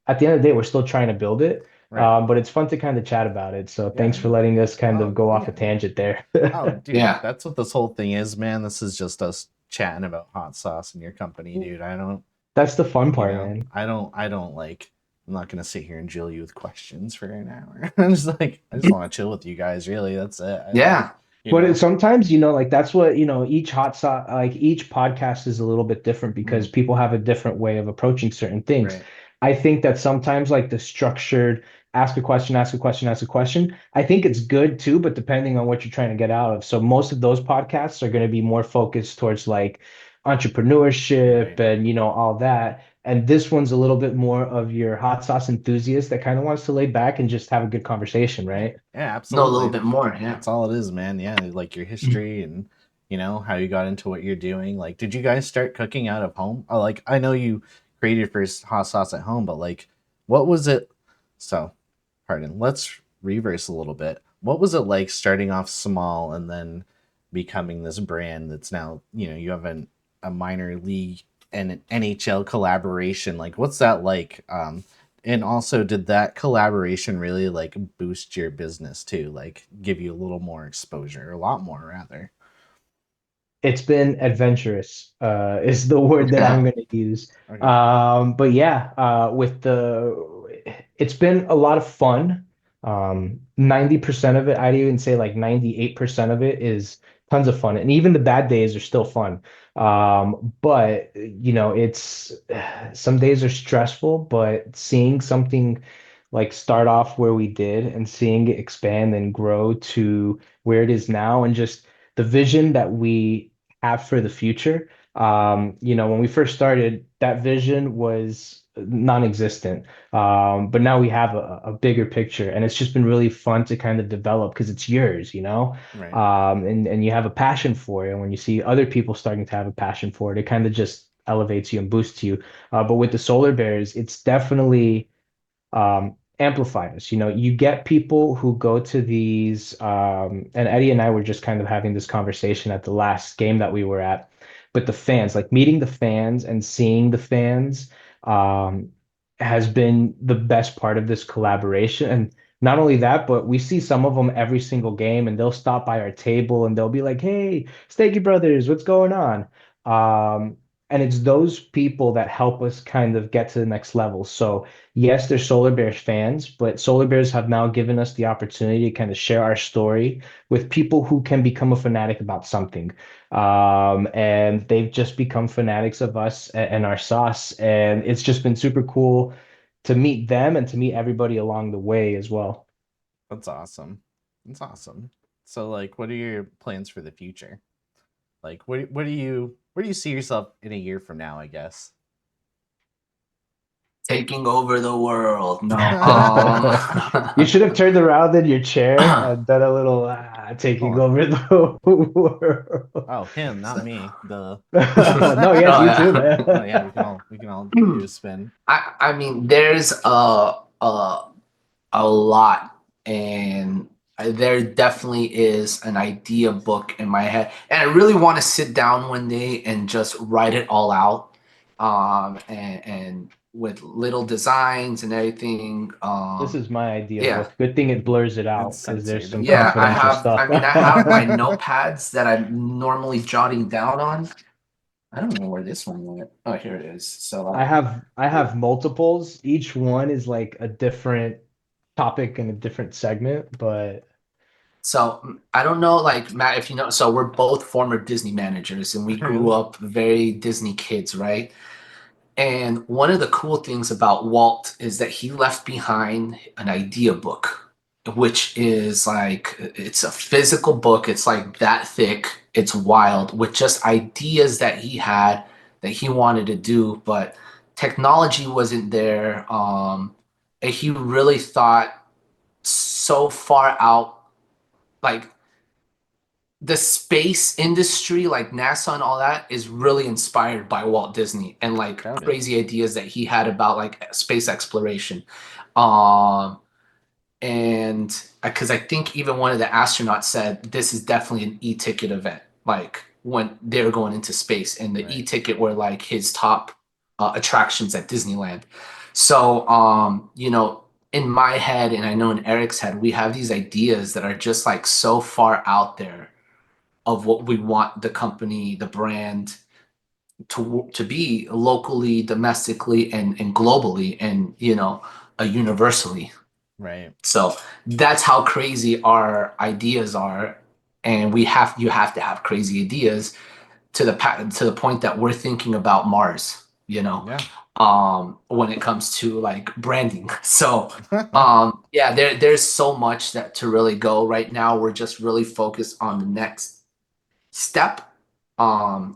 at the end of the day, we're still trying to build it. right. But it's fun to kind of chat about it. So Yeah, thanks for letting us kind of oh go off yeah, a man. tangent there. Oh, dude, Yeah. that's what this whole thing is, man. This is just us chatting about hot sauce in your company, dude. I don't, That's the fun part, man. I don't like. I'm not gonna sit here and drill you with questions for an hour. I'm just like, I just want to chill with you guys. Really, that's it. I like, Yeah. you But know, sometimes, like that's what, each hot sauce, like each podcast is a little bit different because mm, people have a different way of approaching certain things. right? I think that sometimes like the structured ask a question, ask a question, ask a question, I think it's good too, but depending on what you're trying to get out of. So most of those podcasts are going to be more focused towards like entrepreneurship Right. and, all that. And this one's a little bit more of your hot sauce enthusiast that kind of wants to lay back and just have a good conversation, Yeah, right? yeah, Know a little absolutely. bit more. Yeah. That's all it is, man. Yeah, like your history and how you got into what you're doing. Like, did you guys start cooking out of home? Like, I know you created your first hot sauce at home, but like, what was it? So, pardon. Let's reverse a little bit. What was it like starting off small and then becoming this brand that's now you have a minor league and an NHL collaboration? Like, what's that like? And also, did that collaboration really like boost your business too? Like give you a little more exposure, a lot more rather. It's been adventurous, is the word that I'm Yeah. going to use. Okay. But yeah, it's been a lot of fun. 90% of it, I'd even say like 98% of it is tons of fun. And even the bad days are still fun. But it's some days are stressful, but seeing something like start off where we did and seeing it expand and grow to where it is now and just the vision that we have for the future. When we first started, that vision was non-existent. But now we have a bigger picture, and it's just been really fun to kind of develop because it's yours, Right. and you have a passion for it. And when you see other people starting to have a passion for it, it kind of just elevates you and boosts you. But with the solar bears, it's definitely amplified us. You get people who go to these, and Eddie and I were just kind of having this conversation at the last game that we were at, but the fans, like meeting the fans and seeing the fans, um, has been the best part of this collaboration. And not only that, but we see some of them every single game, and they'll stop by our table and they'll be like, "Hey, Steaky Brothers, what's going on?" Um, and it's those people that help us kind of get to the next level. So yes, they're Solar Bears fans, but Solar Bears have now given us the opportunity to kind of share our story with people who can become a fanatic about something. And they've just become fanatics of us and our sauce. And it's just been super cool to meet them and to meet everybody along the way as well. That's awesome. That's awesome. So, like, what are your plans for the future? Like, what do you where do you see yourself in a year from now? I guess. Taking over the world. No. You should have turned around in your chair and done a little taking Oh, over the world. oh, him, not me. The No, Oh yes, you too, yeah. man. oh yeah, we can all do a spin. I mean, there's a lot, and there definitely is an idea book in my head, and I really want to sit down one day and just write it all out, and with little designs and everything. This is my idea Yeah, book. Good thing it blurs it It's out because there's censored. some yeah. confidential I stuff. mean, I have my notepads that I'm normally jotting down on. I don't know where this one went. Oh, here it is. So. I have multiples. Each one is like a different topic and a different segment, but So I don't know, like Matt, if you know. So we're both former Disney managers, and we grew Really? up very Disney kids, right? And one of the cool things about Walt is that he left behind an idea book, which is like it's a physical book. It's like that thick. It's wild with just ideas that he had that he wanted to do, but technology wasn't there. And he really thought so far out, like the space industry, like NASA and all that, is really inspired by Walt Disney and like Doubt it. crazy ideas that he had about like space exploration. Um, and because I think even one of the astronauts said this is definitely an e-ticket event, like when they were going into space, and the Right. e-ticket were like his top attractions at Disneyland. So, in my head, and I know in Eric's head, we have these ideas that are just like so far out there of what we want the company, the brand to be locally, domestically, and globally, and universally. Right. So that's how crazy our ideas are, and you have to have crazy ideas to the point that we're thinking about Mars. Yeah. When it comes to like branding. So yeah, there's so much that to really go right now. We're just really focused on the next step,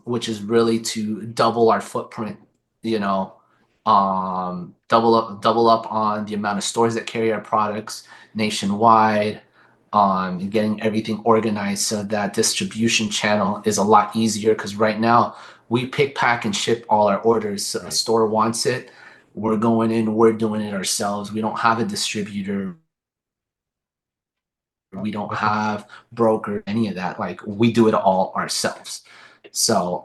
which is really to double our footprint, double up on the amount of stores that carry our products nationwide, and getting everything organized so that distribution channel is a lot easier. Because right now we pick, pack, and ship all our orders. So a Right. store wants it, we're going in, we're doing it ourselves. We don't have a distributor. Oh, We don't okay. have broker, any of that. Like we do it all ourselves. So,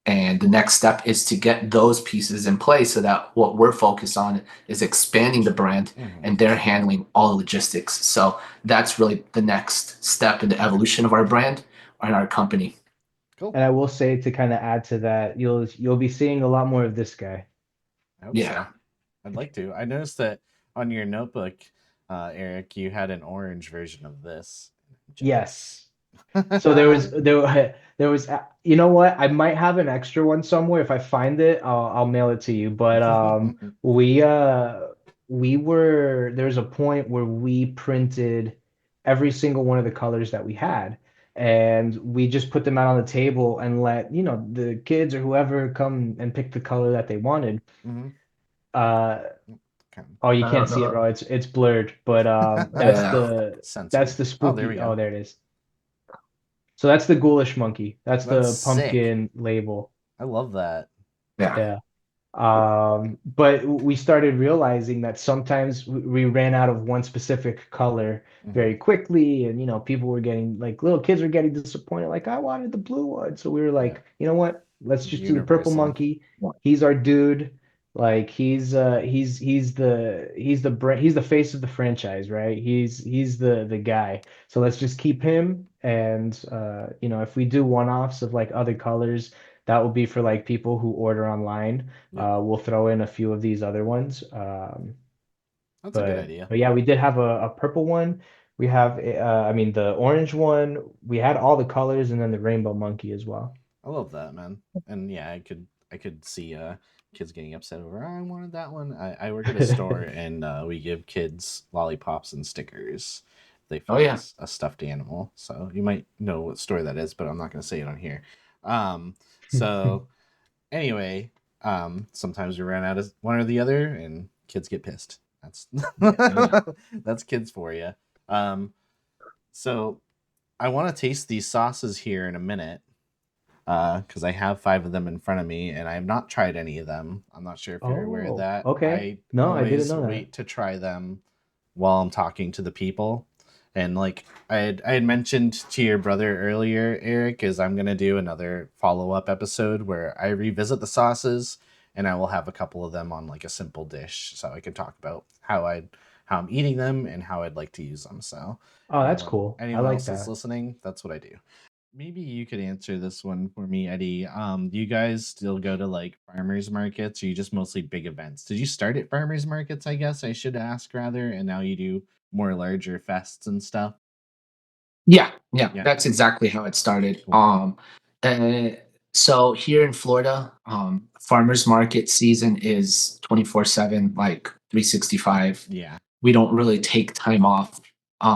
and the next step is to get those pieces in place so that what we're focused on is expanding the brand, mhm. and they're handling all the logistics. So that's really the next step in the evolution of our brand and our company. Cool. And I will say to kind of add to that, you'll be seeing a lot more of this guy. I hope Yeah. so. I'd like to. I noticed that on your notebook, Eric, you had an orange version of this. I'm jealous. Yes. So you know what? I might have an extra one somewhere. If I find it, I'll mail it to you. But we there's a point where we printed every single one of the colors that we had, and we just put them out on the table and let, the kids or whoever come and pick the color that they wanted. hmm Uh Kind oh, you I can't don't see it, know. bro. It's blurred, but that's Yeah. the that's censored. the Oh, there we spooky. Oh, go. there it is. So that's the ghoulish monkey. That's That's the sick. pumpkin label. I love that. Yeah. Yeah. But we started realizing that sometimes we ran out of one specific color hmm very quickly, and people were getting like little kids were getting disappointed, like I wanted the blue one. So we were Yeah. like, you know what? Let's just do the purple Universal. monkey. He's our dude. Like he's the face of the franchise, right? He's the guy. So let's just keep him. And if we do one-offs of like other colors, that will be for like people who order online. Yep. We'll throw in a few of these other ones. That's a good But idea. but yeah, we did have a purple one. We have I mean the orange one. We had all the colors and then the rainbow monkey as well. I love that, man. And yeah, I could see kids getting upset over, oh, I wanted that one. I work at a store and we give kids lollipops and stickers. They Oh find yeah. a stuffed animal. So you might know what store that is, but I'm not gonna say it on here. So anyway, sometimes we ran out of one or the other and kids get pissed. That's Yeah. that's kids for you. So I want to taste these sauces here in a minute because I have 5 of them in front of me and I have not tried any of them. I'm not sure if you're aware of Oh, that. okay. I No, I didn't always know that. wait to try them while I'm talking to the people. And like I had mentioned to your brother earlier, Eric, is I'm gonna do another follow-up episode where I revisit the sauces and I will have a couple of them on like a simple dish so I can talk about how I'm eating them and how I'd like to use them. So Oh, that's cool. I anyone like else is that. listening, that's what I do. Maybe you could answer this one for me, Eddie. Do you guys still go to like farmers markets or you just mostly big events? Did you start at farmers markets, I guess I should ask rather, and now you do more larger fests and stuff? Yeah, Yeah. that's exactly how it started. Cool. Uh, so here in Florida, farmers market season is 24/7, like 365. Yeah. We don't really take time off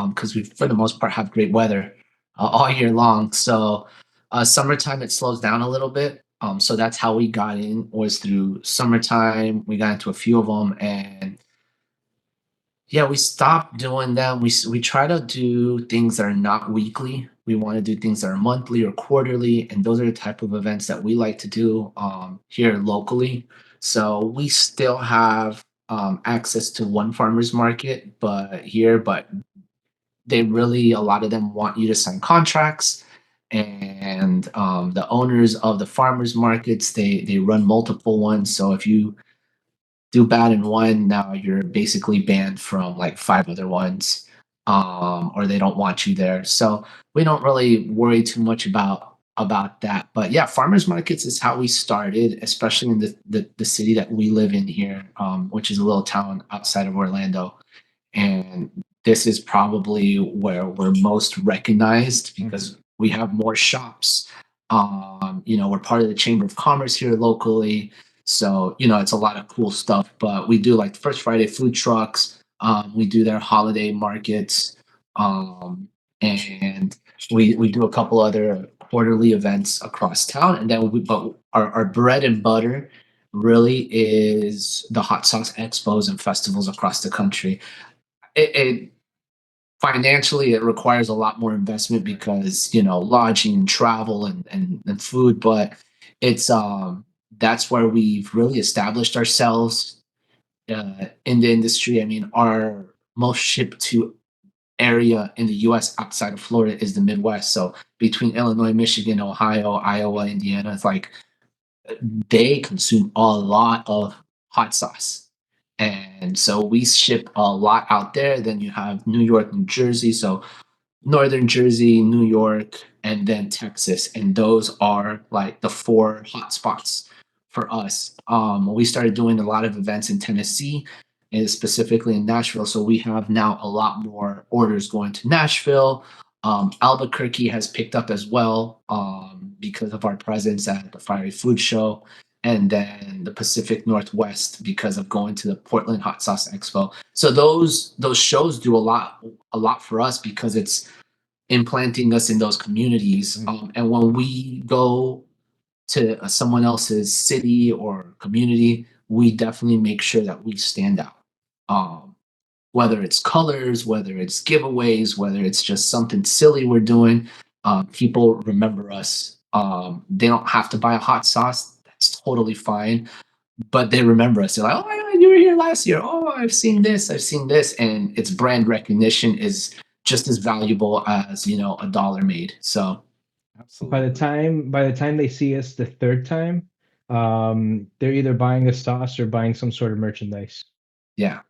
because we, for the most part, have great weather all year long. So summertime it slows down a little bit. So that's how we got in was through summertime. We got into a few of them, and yeah, we stopped doing them. We try to do things that are not weekly. We want to do things that are monthly or quarterly, and those are the type of events that we like to do here locally. So we still have access to one farmers market, but they really a lot of them want you to sign contracts, and the owners of the farmers markets they run multiple ones. So if you do bad in one, now you're basically banned from like 5 other ones, or they don't want you there. So we don't really worry too much about that. But yeah, farmers markets is how we started, especially in the city that we live in here, which is a little town outside of Orlando. And this is probably where we're most recognized because we have more shops. We're part of the Chamber of Commerce here locally. So, it's a lot of cool stuff. But we do like First Friday food trucks. We do their holiday markets. And we do a couple other quarterly events across town. And then but our bread and butter really is the hot sauce expos and festivals across the country. It financially it requires a lot more investment because lodging and travel and food, but it's that's where we've really established ourselves in the industry. I mean, our most shipped to area in the US outside of Florida is the Midwest. So between Illinois, Michigan, Ohio, Iowa, Indiana, it's like they consume a lot of hot sauce. And so we ship a lot out there. Then you have New York, New Jersey. So Northern Jersey, New York, and then Texas. And those are like the 4 hot spots for us. We started doing a lot of events in Tennessee and specifically in Nashville. So we have now a lot more orders going to Nashville. Albuquerque has picked up as well because of our presence at the Fiery Food Show. And then the Pacific Northwest because of going to the Portland Hot Sauce Expo. So those shows do a lot for us because it's implanting us in those communities. And when we go to someone else's city or community, we definitely make sure that we stand out. Um, whether it's colors, whether it's giveaways, whether it's just something silly we're doing, people remember us. They don't have to buy a hot sauce. That's totally fine. But they remember us. They're like, oh, yeah, you were here last year. Oh, I've seen this. I've seen this. And its brand recognition is just as valuable as, a dollar made. So, By the Absolutely. time by the time they see us the third time, they're either buying a sauce or buying some sort of merchandise. Yeah.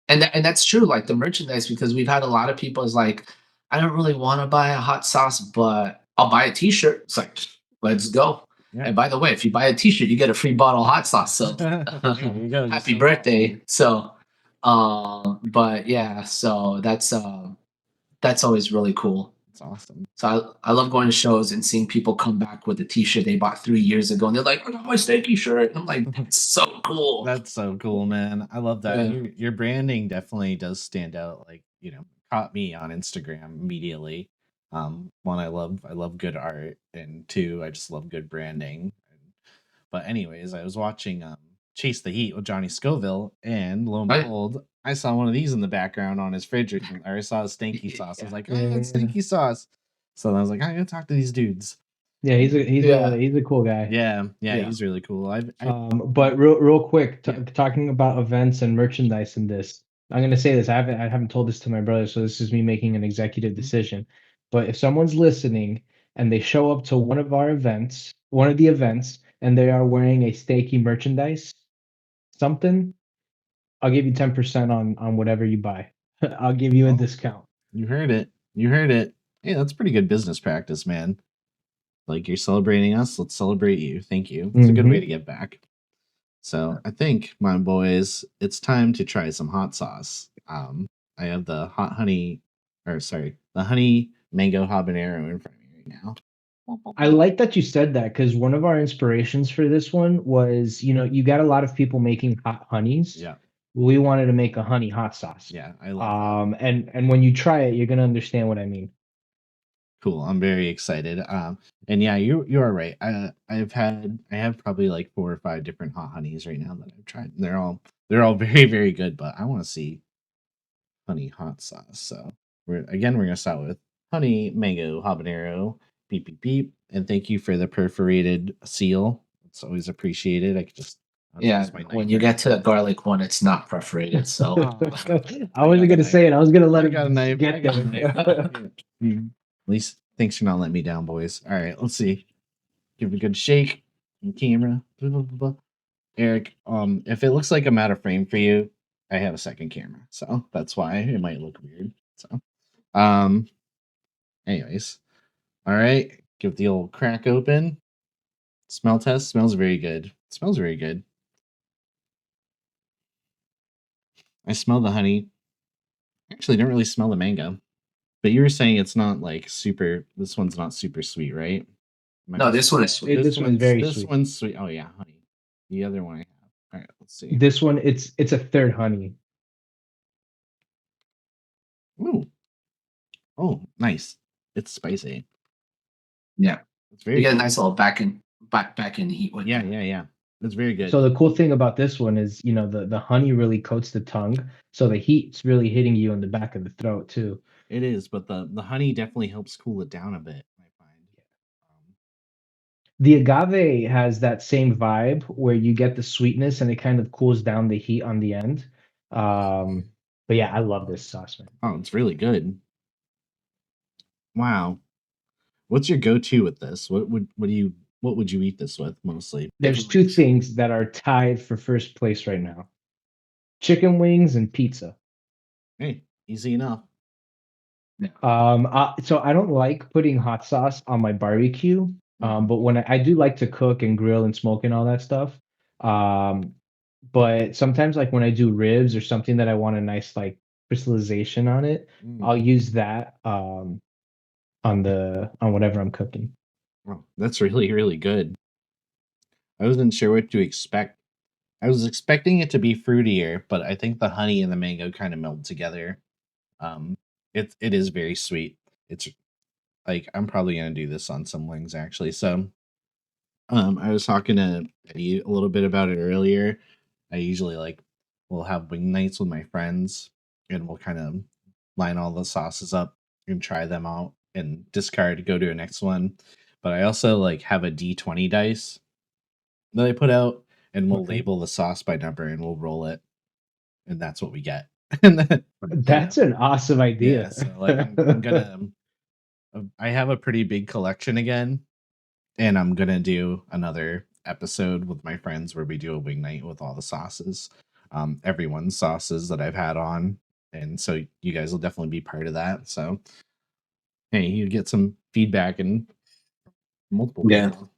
And that's true, like the merchandise, because we've had a lot of people is like, I don't really want to buy a hot sauce, but I'll buy a t-shirt. It's like, let's go. Yeah. And by the way, if you buy a t-shirt, you get a free bottle of hot sauce. So There you go. happy birthday. So but yeah, so that's always really cool. It's awesome. So I love going to shows and seeing people come back with a t-shirt they bought 3 years ago and they're like, I got my Stanky shirt. And I'm like, that's so cool. That's so cool, man. I love that. Yeah. Your branding definitely does stand out. Like, caught me on Instagram immediately. One, I love good art, and two, I just love good branding. But anyways, I was watching Chase the Heat with Johnny Scoville, and lo and Right. behold, I saw one of these in the background on his fridge, or I saw a Stanky Sauce. I was like, oh, it's Yeah. Stanky Sauce. So I was like, I gotta talk to these dudes. Yeah, he's Yeah. a cool guy. Yeah, Yeah. he's really cool. But real quick, Yeah. talking about events and merchandise in this, I'm gonna say this. I haven't told this to my brother, so this is me making an executive decision. But if someone's listening and they show up to one of the events, and they are wearing a Steaky merchandise, something, I'll give you 10% on whatever you buy. I'll give you a Oh. discount. You heard it. You heard it. Hey, that's pretty good business practice, man. Like, you're celebrating us, let's celebrate you. Thank you. It's a good way to give back. So I think, my boys, it's time to try some hot sauce. I have the honey mango habanero in front of me right now. I like that you said that because one of our inspirations for this one was, you got a lot of people making hot honeys. Yeah, We wanted to make a honey hot sauce. yeah, I love that. And when you try it, you're gonna understand what I mean. Cool. I'm very excited. And yeah, you are right. I have probably like 4 or 5 different hot honeys right now that I've tried. And they're all very, very good, but I want to see honey hot sauce. So we're gonna start with honey mango habanero. Beep beep beep. And thank you for the perforated seal. It's always appreciated. I'll Yeah, use my knife when you there. get to the garlic one, it's not perforated. So I wasn't gonna say it. I was gonna let I him got a knife. get I got a there. knife. At least thanks for not letting me down, boys. All right, let's see. Give it a good shake on camera. Blah, blah, blah, blah. Eric, if it looks like I'm out of frame for you, I have a second camera, so that's why it might look weird. So, anyways, all right, give the old crack open. Smell test. Smells very good. Smells very good. I smell the honey. Actually, don't really smell the mango. But you were saying it's not like super. This one's not super sweet, right? no, this one is sweet. This one is very This sweet. one's sweet. Oh yeah, honey. The other one I have. All right, let's see. This one, it's a third honey. Ooh. Oh, nice. It's spicy. Yeah, It's very you get a good. nice little back in the heat with Yeah, it. yeah. It's very good. So the cool thing about this one is, the honey really coats the tongue, so the heat's really hitting you in the back of the throat too. It is, but the honey definitely helps cool it down a bit, I find. The agave has that same vibe where you get the sweetness and it kind of cools down the heat on the end. But yeah, I love this sauce, man. Oh, it's really good. Wow. What's your go-to with this? What would you eat this with mostly? There's two things that are tied for first place right now: chicken wings and pizza. Hey, easy enough. So I don't like putting hot sauce on my barbecue. But when I do like to cook and grill and smoke and all that stuff. But sometimes, like when I do ribs or something that I want a nice like crystallization on it, I'll use that on whatever I'm cooking. Well, that's really, really good. I wasn't sure what to expect. I was expecting it to be fruitier, but I think the honey and the mango kind of meld together. It is very sweet. It's like I'm probably gonna do this on some wings actually. So, I was talking to Eddie a little bit about it earlier. I usually we'll have wing nights with my friends, and we'll kind of line all the sauces up and try them out and discard, go to a next one. But I also have a D20 dice that I put out, and we'll Okay. label the sauce by number, and we'll roll it, and that's what we get. And then, That's an awesome idea. yeah, so I'm gonna. I have a pretty big collection again, and I'm gonna do another episode with my friends where we do a wing night with all the sauces, everyone's sauces that I've had on, and so you guys will definitely be part of that. So hey, you get some feedback and multiple Yeah. people.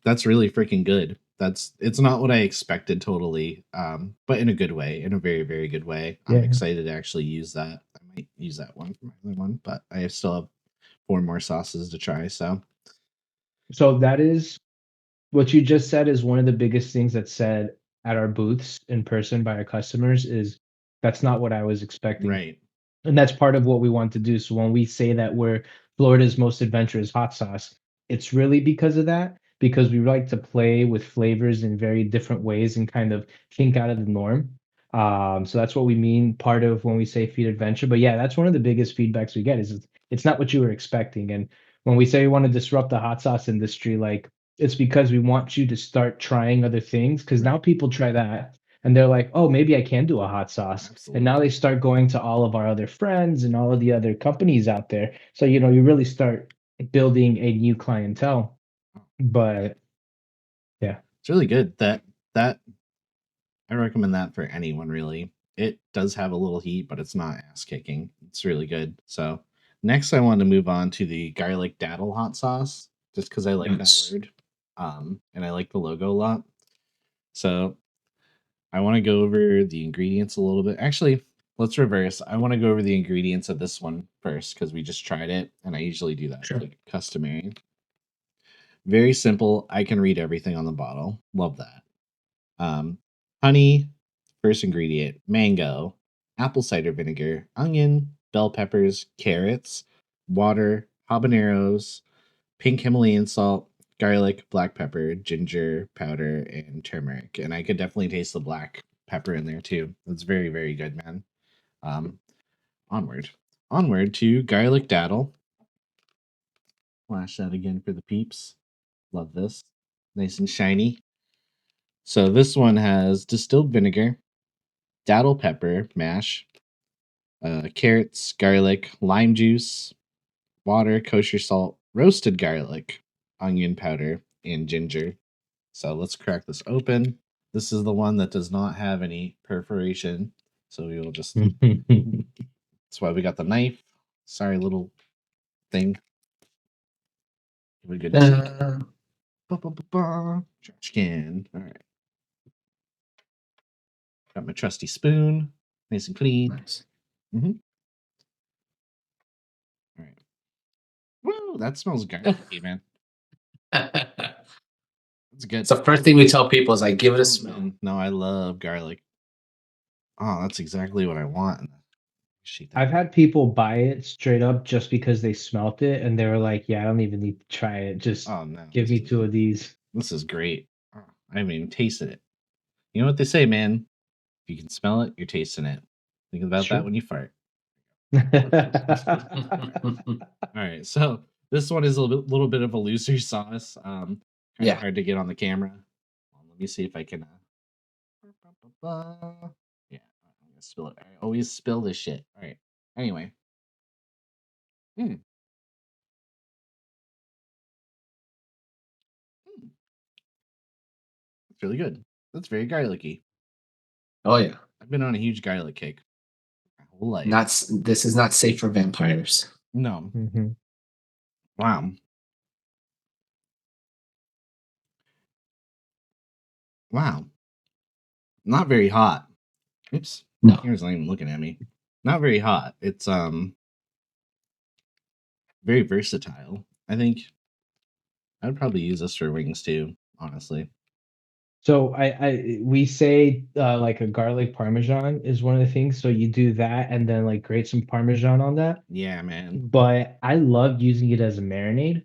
That's really freaking good. It's not what I expected totally, but in a good way, in a very, very good way. I'm Yeah. excited to actually use that. I might use that one for my other one, but I still have 4 more sauces to try. So So that is what you just said is one of the biggest things that's said at our booths in person by our customers is that's not what I was expecting. right, And that's part of what we want to do. So when we say that we're Florida's most adventurous hot sauce, it's really because of that, because we like to play with flavors in very different ways and kind of think out of the norm. So that's what we mean part of when we say feed adventure. But yeah, that's one of the biggest feedbacks we get is it's not what you were expecting. And when we say we want to disrupt the hot sauce industry, like it's because we want you to start trying other things because now people try that and they're like, oh, maybe I can do a hot sauce. absolutely. And now they start going to all of our other friends and all of the other companies out there. So, you know, you really start building a new clientele. But yeah. It's really good. That I recommend that for anyone really. It does have a little heat, but it's not ass kicking. It's really good. So next I want to move on to the garlic datil hot sauce, just because I like Yes. that word. And I like the logo a lot. So I want to go over the ingredients a little bit. Actually, let's reverse. I want to go over the ingredients of this one first because we just tried it, and I usually do that Sure. like customary. Very simple. I can read everything on the bottle. Love that. Honey, first ingredient, mango, apple cider vinegar, onion, bell peppers, carrots, water, habaneros, pink Himalayan salt, garlic, black pepper, ginger powder, and turmeric. And I could definitely taste the black pepper in there too. It's very, very good, man. Um, onward. Onward to garlic datil. Flash that again for the peeps. Love this. Nice and shiny. So this one has distilled vinegar, datil pepper mash, carrots, garlic, lime juice, water, kosher salt, roasted garlic, onion powder, and ginger. So let's crack this open. This is the one that does not have any perforation. So we will just, that's why we got the knife. Sorry, little thing. Give it a good shake. Trash can. All right. Got my trusty spoon. Nice and clean. Nice. Mm-hmm. All right. Woo, that smells garlicky, man. That's good. It's the first thing we tell people is like, give it a Oh, smell. man. No, I love garlic. Oh, that's exactly what I want. I've had people buy it straight up just because they smelt it and they were like, yeah, I don't even need to try it. Just Oh no, give me 2 of these. this is great. Oh, I haven't even tasted it. You know what they say, man? If you can smell it, you're tasting it. Think about Sure. that when you fart. All right, so this one is a little bit of a looser sauce. Kind Yeah. of hard to get on the camera. Let me see if I can. Yeah, I'm gonna spill it. I always spill this shit. All right. Anyway. It's really good. That's very garlicky. Oh yeah. I've been on a huge garlic kick my whole life. This is not safe for vampires. No. Mm-hmm. Wow. Wow. Not very hot. Oops. No. Here's not even looking at me. Not very hot. It's very versatile. I think I'd probably use this for wings too, honestly. So we say like a garlic parmesan is one of the things. So you do that and then like grate some parmesan on that. Yeah, man. But I love using it as a marinade,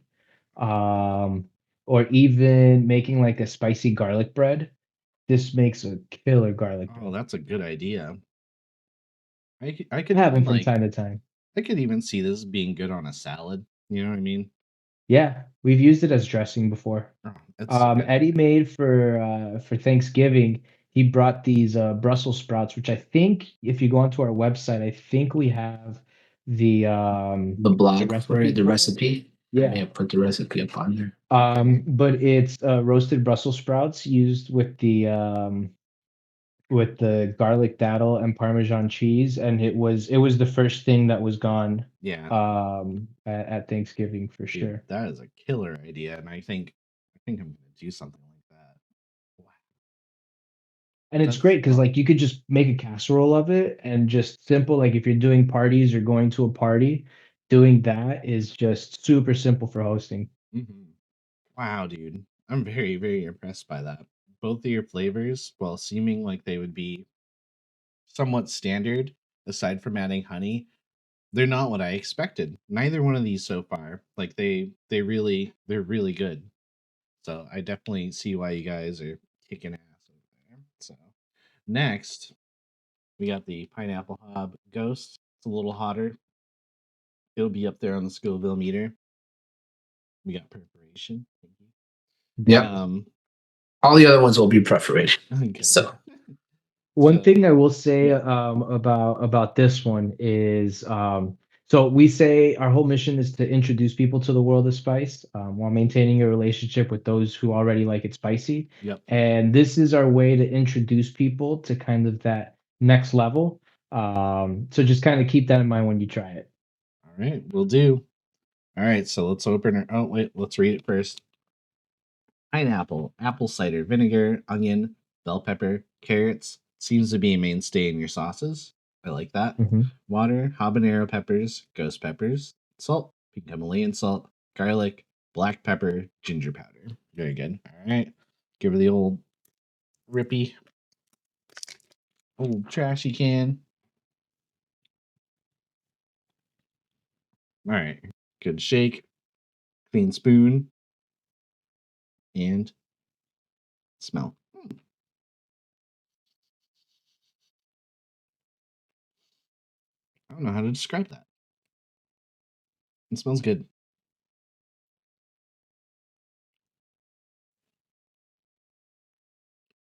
or even making like a spicy garlic bread. This makes a killer garlic Oh, bread. that's a good idea. I I could have even them from time to time. I could even see this being good on a salad. You know what I mean? Yeah, we've used it as dressing before. Oh, it's so good. Eddie made for Thanksgiving. He brought these Brussels sprouts, which I think if you go onto our website, I think we have the The blog for recipe it, the for it. recipe. I may have put the recipe up on there. But it's roasted Brussels sprouts used with the garlic datil and Parmesan cheese, and it was the first thing that was gone Yeah, at Thanksgiving for dude, sure. that is a killer idea, and I think I'm gonna do something like that. Wow. And it's That's great because like you could just make a casserole of it and just simple, like if you're doing parties or going to a party, doing that is just super simple for hosting. mhm. Wow, dude, I'm very, very impressed by that. Both of your flavors, while seeming like they would be somewhat standard, aside from adding honey, they're not what I expected. Neither one of these so far. Like they're really good. So I definitely see why you guys are kicking ass over there. So next we got the pineapple hob ghost. It's a little hotter. It'll be up there on the Scoville meter. We got preparation. Thank you. Yep. All the other ones will be preparation. Okay. So One thing I will say yeah. about this one is so we say our whole mission is to introduce people to the world of spice while maintaining a relationship with those who already like it spicy. Yep. And this is our way to introduce people to kind of that next level. So just kind of keep that in mind when you try it. All right, we'll do. All right, so let's open it. Oh wait, let's read it first. Pineapple, apple cider vinegar, onion, bell pepper, carrots. Seems to be a mainstay in your sauces. I like that. Mhm. Water, habanero peppers, ghost peppers, salt, pink Himalayan salt, garlic, black pepper, ginger powder. Very good. All right. Give her the old rippy, old trashy can. All right. Good shake, clean spoon, and smell. I don't know how to describe that. It smells good.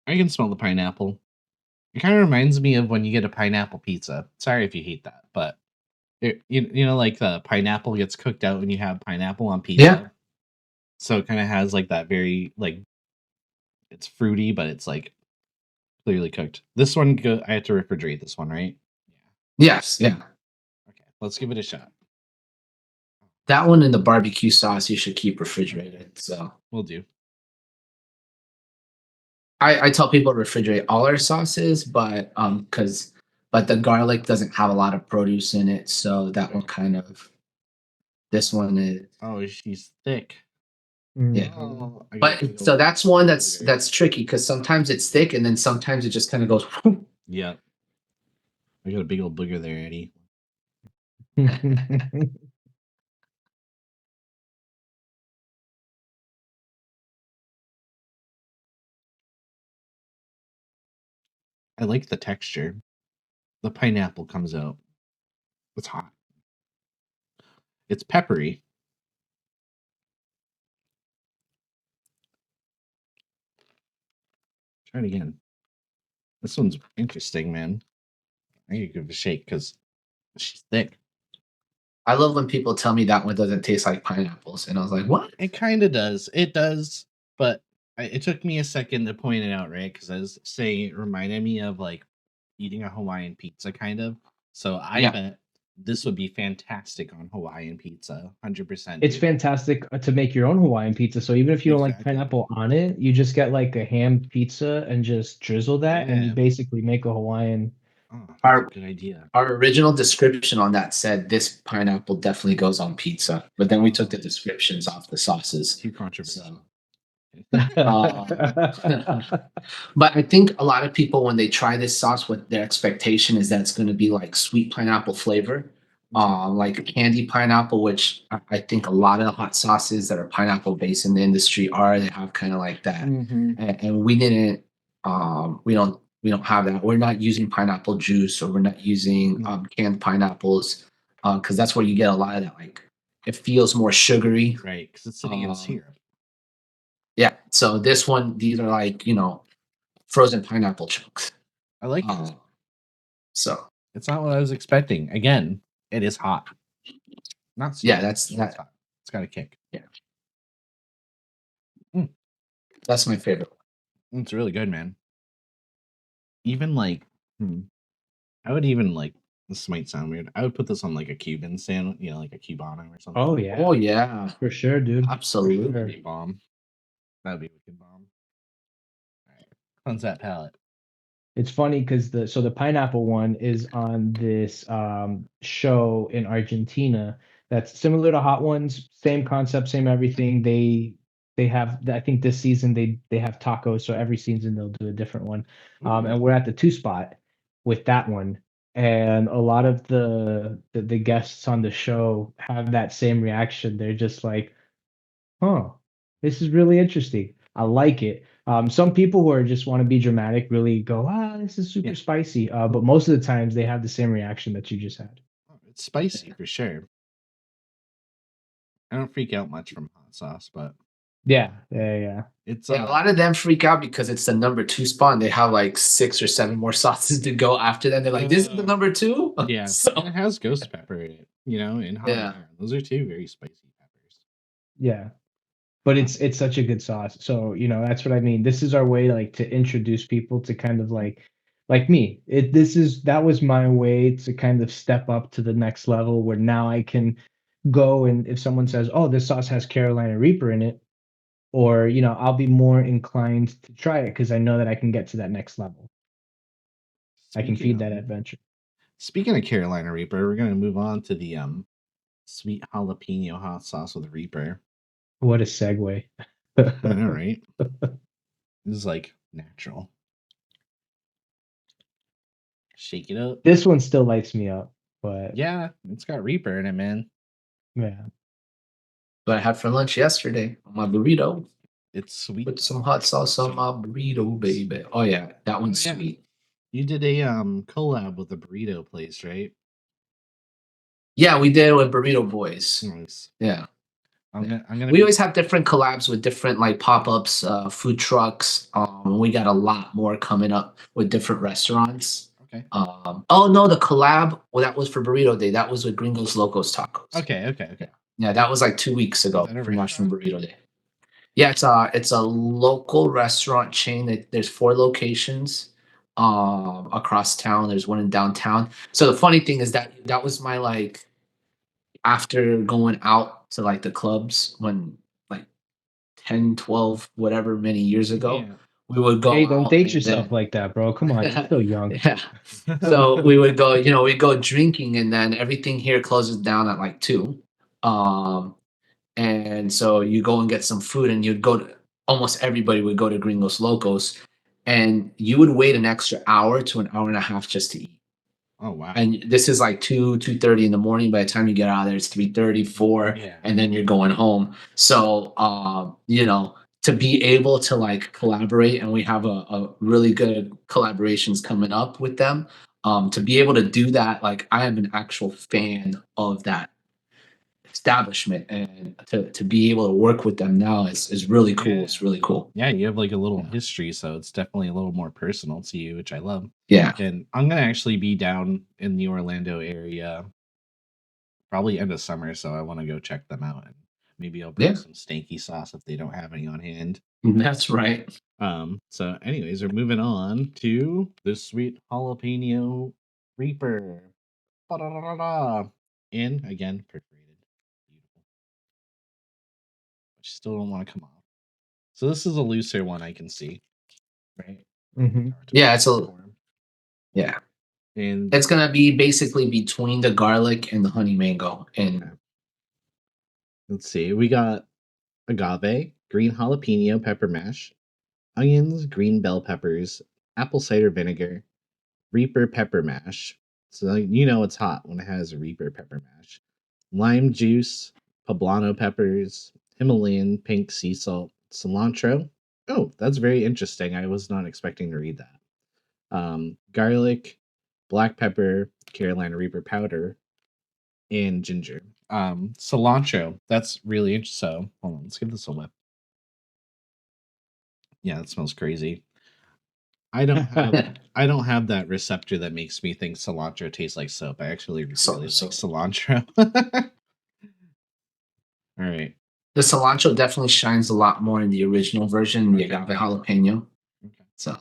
I can smell the pineapple. It kind of reminds me of when you get a pineapple pizza. Sorry if you hate that, but you know, like the pineapple gets cooked out when you have pineapple on pizza. yeah, So it kind of has like that very like it's fruity, but it's like clearly cooked. This one, I have to refrigerate this one, right? yes, yeah. Okay, let's give it a shot. That one and the barbecue sauce you should keep refrigerated. So We'll do. I tell people to refrigerate all our sauces, but but the garlic doesn't have a lot of produce in it, so that one kind of this one is Oh, she's thick. yeah. Oh, I got a But big so old that's one booger. that's tricky because sometimes it's thick and then sometimes it just kind of goes. Yeah, I got a big old booger there, Eddie. I like the texture. The pineapple comes out. It's hot. It's peppery. Try it again. This one's interesting, man. I need to give it a shake because she's thick. I love when people tell me that one doesn't taste like pineapples, and I was like, "What?" It kind of does. It does, but it took me a second to point it out, right? Because I was saying it reminded me of like eating a Hawaiian pizza, kind of. So I Yeah, bet this would be fantastic on Hawaiian pizza, 100%, It's dude. fantastic to make your own Hawaiian pizza. So even if you don't like Exactly. pineapple on it, you just get like a ham pizza and just drizzle that, and you Yeah. basically make a Hawaiian. Oh, that's a our good idea. our original description on that said this pineapple definitely goes on pizza, but then we took the Oh, descriptions off the sauces. too controversial. So, um, but I think a lot of people when they try this sauce, what their expectation is that it's going to be like sweet pineapple flavor, like candy pineapple, which I think a lot of the hot sauces that are pineapple based in the industry are. They have kind of like that, Mm-hmm. and we didn't. We don't have that. We're not using pineapple juice, or we're not using No. canned pineapples, because that's where you get a lot of that. Like it feels more sugary. Right, because it's sitting in Um, syrup. yeah. So this one, these are like frozen pineapple chunks. I like it. So It's not what I was expecting. Again, it is hot. Not super yeah, hot, that's but it's that. hot. It's got a kick. That's my favorite. It's really good, man. Even like, I would even like. This might sound weird. I would put this on like a Cuban sandwich, like a Cubano or something. Oh yeah. Oh yeah, For sure, dude. absolutely. For sure. That'd be bomb. That'd be wicked bomb. All right, cleanse that palate. It's funny because the pineapple one is on this show in Argentina that's similar to Hot Ones, same concept, same everything. They have, I think this season they have tacos, so every season they'll do a different one. And we're at the 2 spot with that one, and a lot of the guests on the show have that same reaction. They're just like, huh, this is really interesting. I like it. Some people who are just want to be dramatic really go, this is super Yeah. spicy. But most of the times they have the same reaction that you just had. It's spicy for sure. I don't freak out much from hot sauce, but Yeah. it's Yeah, a lot of them freak out because it's the number 2 spot and they have like 6 or 7 more sauces to go after that. They're like, this is the number 2? yeah. So, And it has ghost pepper in it, in habanero. Yeah. Those are 2 very spicy peppers. Yeah. But it's such a good sauce. So, that's what I mean. This is our way like to introduce people to kind of like me. That was my way to kind of step up to the next level where now I can go, and if someone says, "Oh, this sauce has Carolina Reaper in it," or I'll be more inclined to try it because I know that I can get to that next level. I can feed that adventure. Speaking of Carolina Reaper, we're gonna move on to the sweet jalapeno hot sauce with Reaper. What a segue. I know, right? This is like natural. Shake it up. This one still lights me up, but Yeah, it's got Reaper in it, man. yeah. what I had for lunch yesterday on my burrito. It's sweet. Put some hot sauce on my burrito, baby. Oh yeah, that one's yeah. sweet. You did a collab with the burrito place, right? Yeah, we did with Burrito Boys. Nice. Yeah. I'm gonna. We always have different collabs with different like pop-ups, food trucks. We got a lot more coming up with different restaurants. Okay. Oh no, the collab, well, that was for Burrito Day. That was with Gringos Locos Tacos. Okay. Yeah, that was like 2 weeks ago Is that a for Mushroom restaurant? Burrito Day. Yeah, it's a local restaurant chain. There's 4 locations across town. There's one in downtown. So the funny thing is that was my like after going out to like the clubs when like 10, 12, whatever many years ago, Yeah. we would go. Hey, don't out date and yourself then- like that, bro. Come on, you're still young. Yeah. So we would go, we'd go drinking and then everything here closes down at like 2. And so you go and get some food and you'd go to almost everybody would go to Gringos Locos and you would wait an extra hour to an hour and a half just to eat. Oh wow. And this is like 2:30 in the morning. By the time you get out of there, it's 3:30, 4, Yeah. and then you're going home. So to be able to like collaborate, and we have a really good collaborations coming up with them. To be able to do that, like I am an actual fan of that establishment, and to be able to work with them now is really cool. Yeah. It's really cool. Yeah, you have like a little Yeah. history, so it's definitely a little more personal to you, which I love. Yeah. And I'm gonna actually be down in the Orlando area probably end of summer, so I want to go check them out and maybe I'll bring Yeah. some Stanky Sauce if they don't have any on hand. That's right. So anyways, we're moving on to the sweet jalapeno Reaper. Ba-da-da-da-da. And again, perforated. Beautiful. But you still don't want to come off. So this is a looser one I can see. Right? Mhm. Yeah, yeah. And It's gonna be basically between the garlic and the honey mango. And let's see, we got agave, green jalapeno pepper mash, onions, green bell peppers, apple cider vinegar, Reaper pepper mash. So it's hot when it has a Reaper pepper mash. Lime juice, poblano peppers, Himalayan pink sea salt, cilantro. Oh, that's very interesting. I was not expecting to read that. Garlic, black pepper, Carolina Reaper powder, and ginger. Cilantro. That's really interesting. So hold on, let's give this a whip. Yeah, that smells crazy. I don't have that receptor that makes me think cilantro tastes like soap. I actually really like cilantro. All right. The cilantro definitely shines a lot more in the original version, the agave jalapeno. Okay. So All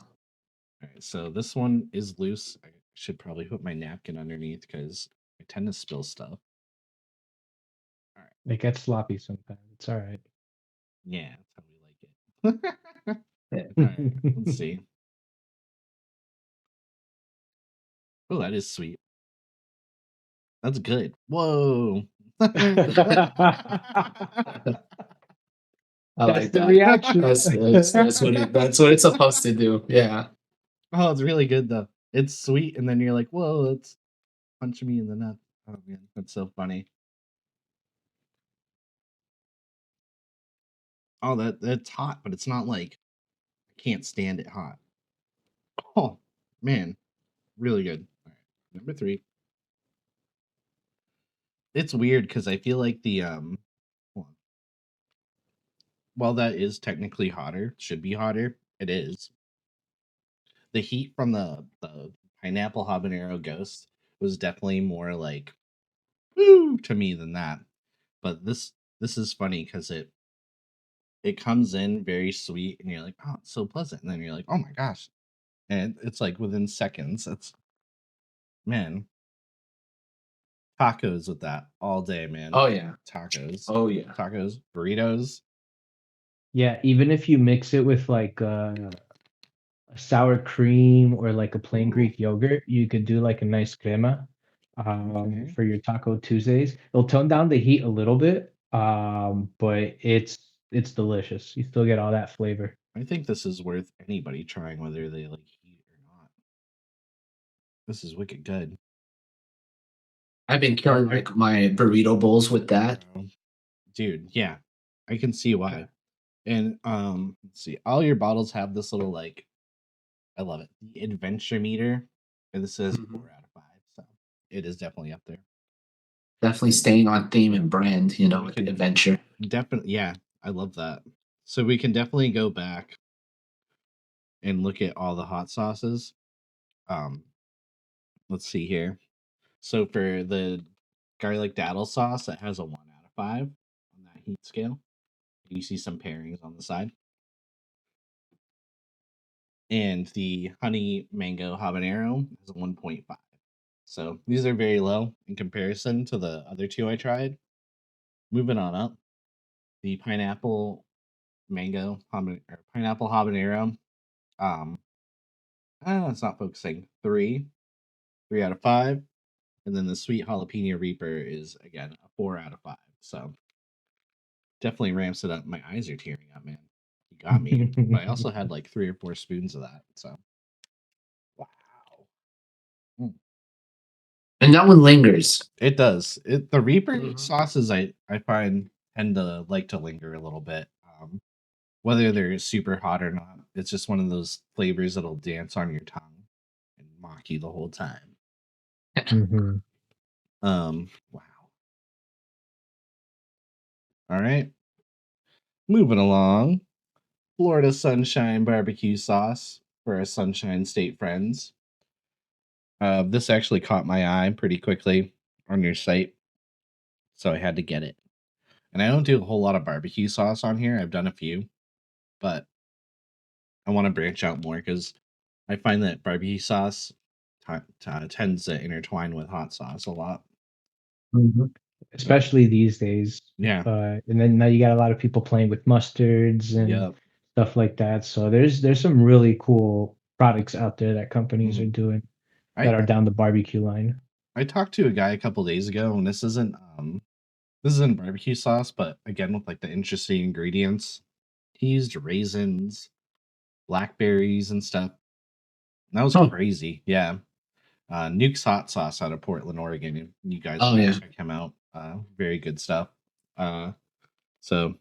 right. So this one is loose. I should probably put my napkin underneath because I tend to spill stuff. All right. It gets sloppy sometimes. It's all right. Yeah, that's how we like it. All right. Let's see. Oh, that is sweet. That's good. Whoa. That's I like the that. reaction. That's what it's supposed to do. Yeah. Oh, it's really good though. It's sweet, and then you're like, whoa, it's punching me in the nuts. Oh man, that's so funny. Oh, that's hot, but it's not like I can't stand it hot. Oh man, really good. All right, number 3. It's weird because I feel like the hold on. While that is technically hotter, should be hotter, it is. The heat from the pineapple habanero ghost was definitely more like woo to me than that. But this is funny because it comes in very sweet and you're like, oh, it's so pleasant. And then you're like, oh my gosh. And it's like within seconds. It's man, tacos with that all day, man. Oh yeah. Tacos. Oh yeah. Tacos, burritos. Yeah, even if you mix it with like a sour cream or like a plain Ooh. Greek yogurt, you could do like a nice crema Okay. for your Taco Tuesdays. It'll tone down the heat a little bit, but it's delicious. You still get all that flavor. I think this is worth anybody trying whether they like heat or not. This is wicked good. I've been killing like my burrito bowls with that. Dude, yeah. I can see why. And let's see. All your bottles have this little like I love it. The adventure meter. And this says 4 out of 5. So it is definitely up there. Definitely staying on theme and brand, We with the can- adventure. Definitely, yeah. I love that. So we can definitely go back and look at all the hot sauces. Um, let's see here. So for the garlic datil sauce, it has a 1 out of 5 on that heat scale. You see some pairings on the side. And the honey mango habanero is a 1.5. So these are very low in comparison to the other 2 I tried. Moving on up, the pineapple pineapple habanero. It's not focusing. 3 out of 5. And then the sweet jalapeno reaper is again a 4 out of 5. So definitely ramps it up. My eyes are tearing up, man. You got me. But I also had like 3 or 4 spoons of that. So wow. And that one lingers. It does. The Reaper Mhm. sauces I find tend to like to linger a little bit. Whether they're super hot or not, it's just one of those flavors that'll dance on your tongue and mock you the whole time. Mhm. Wow. All right. Moving along. Florida Sunshine BBQ sauce for our Sunshine State friends. This actually caught my eye pretty quickly on your site, so I had to get it. And I don't do a whole lot of barbecue sauce on here. I've done a few, but I want to branch out more because I find that barbecue sauce tends to intertwine with hot sauce a lot. Mhm. Especially these days. Yeah. And then now you got a lot of people playing with mustards and Yep. stuff like that. So there's some really cool products out there that companies are doing that I are down the barbecue line. I talked to a guy a couple days ago, and this isn't barbecue sauce, but again with like the interesting ingredients. He used raisins, blackberries, and stuff. And that was Oh. crazy. Yeah. Nuke's hot sauce out of Portland, Oregon. You guys Oh, should yeah. check him out. Very good stuff. So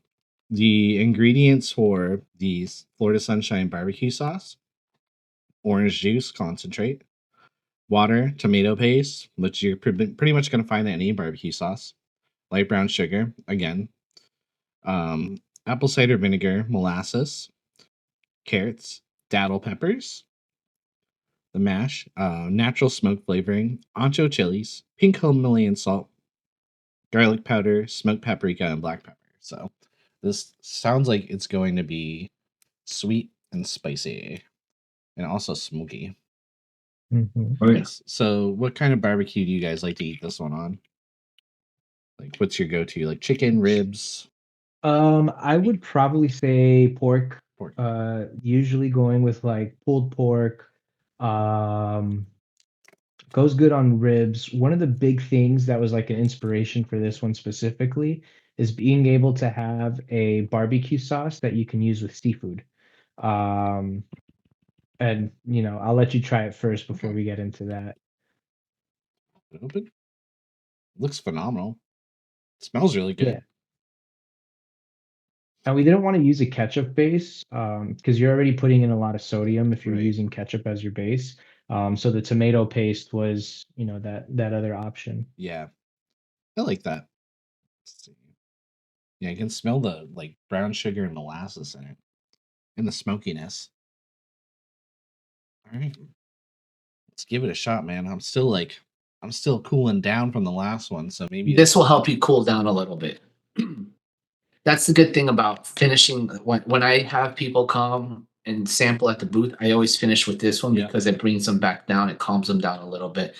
the ingredients for the Florida Sunshine barbecue sauce: orange juice concentrate, water, tomato paste, which you're pretty much going to find in any barbecue sauce, light brown sugar, again, apple cider vinegar, molasses, carrots, datil peppers, the mash, natural smoke flavoring, ancho chilies, pink Himalayan salt, garlic powder, smoked paprika, and black pepper. So this sounds like it's going to be sweet and spicy and also smoky. Mhm. Oh, yeah. Nice. So what kind of barbecue do you guys like to eat this one on? Like what's your go-to? Like chicken, ribs, I would probably say pork. pork? Usually going with like pulled pork. Um, Goes good on ribs. One of the big things that was like an inspiration for this one specifically is being able to have a barbecue sauce that you can use with seafood. Um, and I'll let you try it first before Okay. we get into that. Open. Looks phenomenal. Smells really Yeah. good. And we didn't want to use a ketchup base because you're already putting in a lot of sodium if you're Right. using ketchup as your base. So the tomato paste was, that other option. Yeah. I like that. Let's see. Yeah, I can smell the like brown sugar and molasses in it and the smokiness. All right. Let's give it a shot, man. I'm still cooling down from the last one, so maybe This will help you cool down a little bit. That's the good thing about finishing. When I have people come and sample at the booth, I always finish with this one Yeah. because it brings them back down. It calms them down a little bit.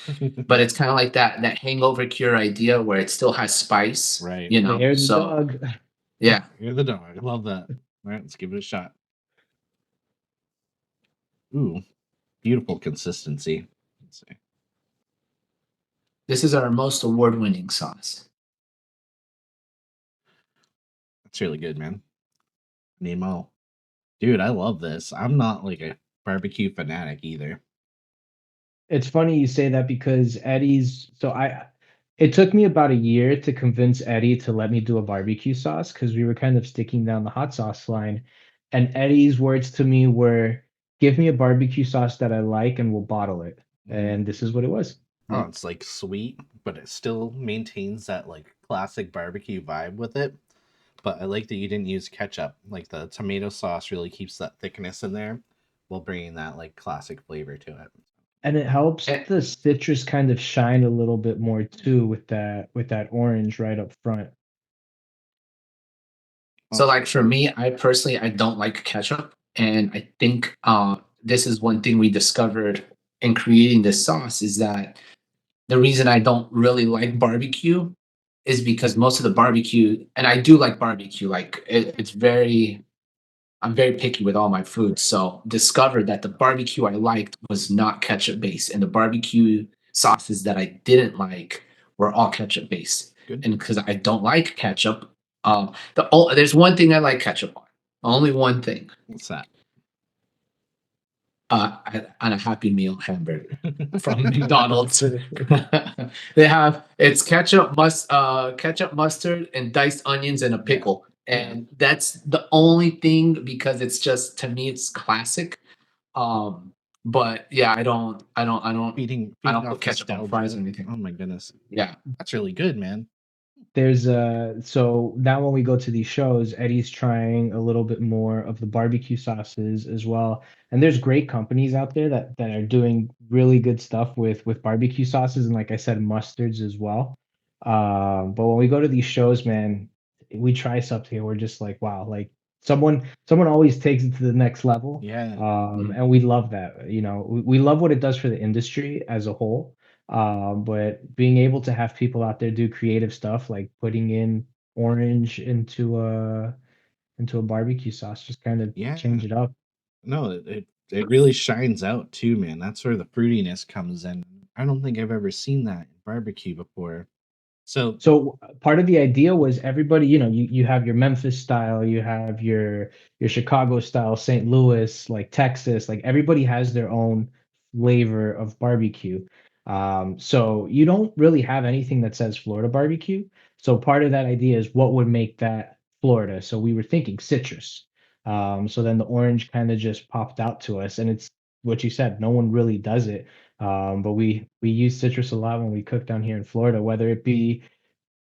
But it's kind of like that hangover cure idea where it still has spice, Right. The hair of the So dog. yeah, You're the dog. I love that. All right, let's give it a shot. Ooh, beautiful consistency. Let's see. this is our most award-winning sauce. That's really good, man. Nemo. Dude, I love this. I'm not like a barbecue fanatic either. It's funny you say that because it took me about a year to convince Eddie to let me do a barbecue sauce because we were kind of sticking down the hot sauce line. And Eddie's words to me were, give me a barbecue sauce that I like and we'll bottle it. And this is what it was. Oh, Yeah. it's like sweet, but it still maintains that like classic barbecue vibe with it. But I like that you didn't use ketchup. Like the tomato sauce really keeps that thickness in there while bringing that like classic flavor to it. And it helps Eh, the citrus kind of shine a little bit more too with that orange right up front. So like for me, I personally I don't like ketchup, and I think this is one thing we discovered in creating this sauce is that the reason I don't really like barbecue is because most of the barbecue, and I do like barbecue, like it's very, I'm very picky with all my food. So discovered that the barbecue I liked was not ketchup based, and the barbecue sauces that I didn't like were all ketchup based. Good. And because I don't like ketchup, there's one thing I like ketchup on, only one thing. What's that? On a Happy Meal hamburger from McDonald's. They have it's ketchup, mustard, and diced onions and a pickle. And that's the only thing because it's just to me it's classic. But yeah, I don't Feeding put off ketchup on fries or nostalgia. anything. Oh my goodness. Yeah. That's really good, man. So now when we go to these shows, Eddie's trying a little bit more of the barbecue sauces as well. And there's great companies out there that are doing really good stuff with barbecue sauces and like I said, mustards as well. But when we go to these shows, man, we try something and we're just like, wow, like someone always takes it to the next level. Yeah. And we love that. We love what it does for the industry as a whole. But being able to have people out there do creative stuff like putting in orange into a barbecue sauce, just kind of Yeah. change it up. No, it really shines out too, man. That's where the fruitiness comes in. I don't think I've ever seen that in barbecue before. So So part of the idea was everybody, you have your Memphis style, you have your Chicago style, St. Louis, like Texas, like everybody has their own flavor of barbecue. So you don't really have anything that says Florida barbecue. So part of that idea is what would make that Florida. So we were thinking citrus. So then the orange kind of just popped out to us, and it's what you said. No one really does it, but we use citrus a lot when we cook down here in Florida, whether it be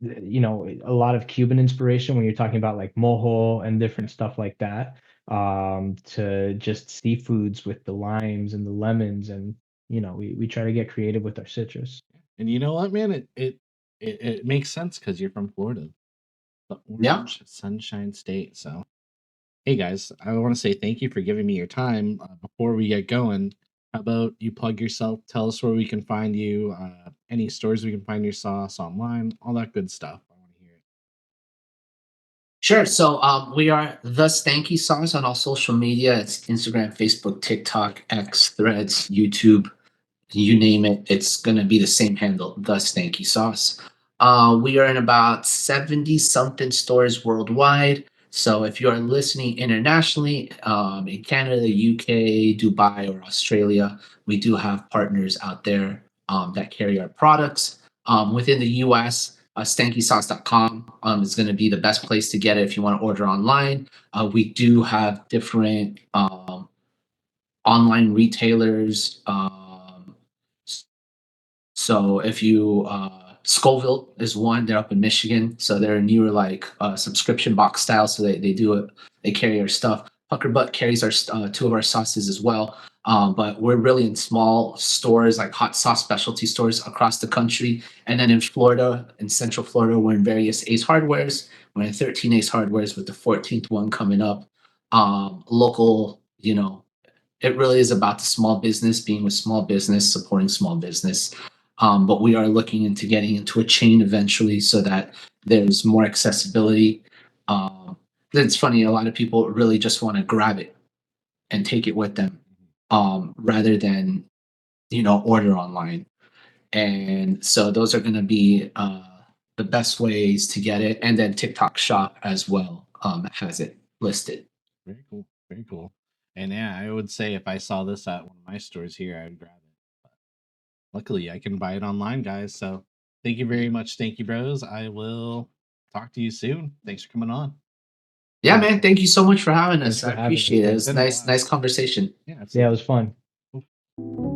a lot of Cuban inspiration when you're talking about like mojo and different stuff like that, to just seafoods with the limes and the lemons, and we try to get creative with our citrus. and you know what, man? It makes sense because you're from Florida. the Yeah. Orange Sunshine State. So, hey guys, I want to say thank you for giving me your time. Before we get going, how about you plug yourself? Tell us where we can find you, any stores we can find your sauce online, all that good stuff. I want to hear it. Sure. So we are the Stanky Sauce on all social media. It's Instagram, Facebook, TikTok, X, Threads, YouTube. You name it, it's going to be the same handle, the Stanky Sauce. We are in about 70 something stores worldwide. So if you are listening internationally, in Canada, UK, Dubai, or Australia, we do have partners out there that carry our products. Within the US, stankysauce.com is going to be the best place to get it if you want to order online. We do have different online retailers. So if you Scoville is one, they're up in Michigan, so they're newer like subscription box style. So they do it. They carry our stuff. Pucker Butt carries our two of our sauces as well. But we're really in small stores like hot sauce specialty stores across the country. And then in Florida, in Central Florida, we're in various Ace Hardwares. We're in 13 Ace Hardwares with the 14th one coming up. Local, it really is about the small business, being with small business, supporting small business. But we are looking into getting into a chain eventually so that there's more accessibility. It's funny, a lot of people really just want to grab it and take it with them rather than, order online. And so those are going to be the best ways to get it. And then TikTok Shop as well has it listed. Very cool. Very cool. And yeah, I would say if I saw this at one of my stores here, I'd grab it. But luckily, I can buy it online, guys. So thank you very much. Thank you, bros. I will talk to you soon. Thanks for coming on. Yeah, man. Thank you so much for having Thanks us. for I having appreciate us. it. It's It's been a nice while. conversation. Yeah, Yeah, it absolutely. was fun.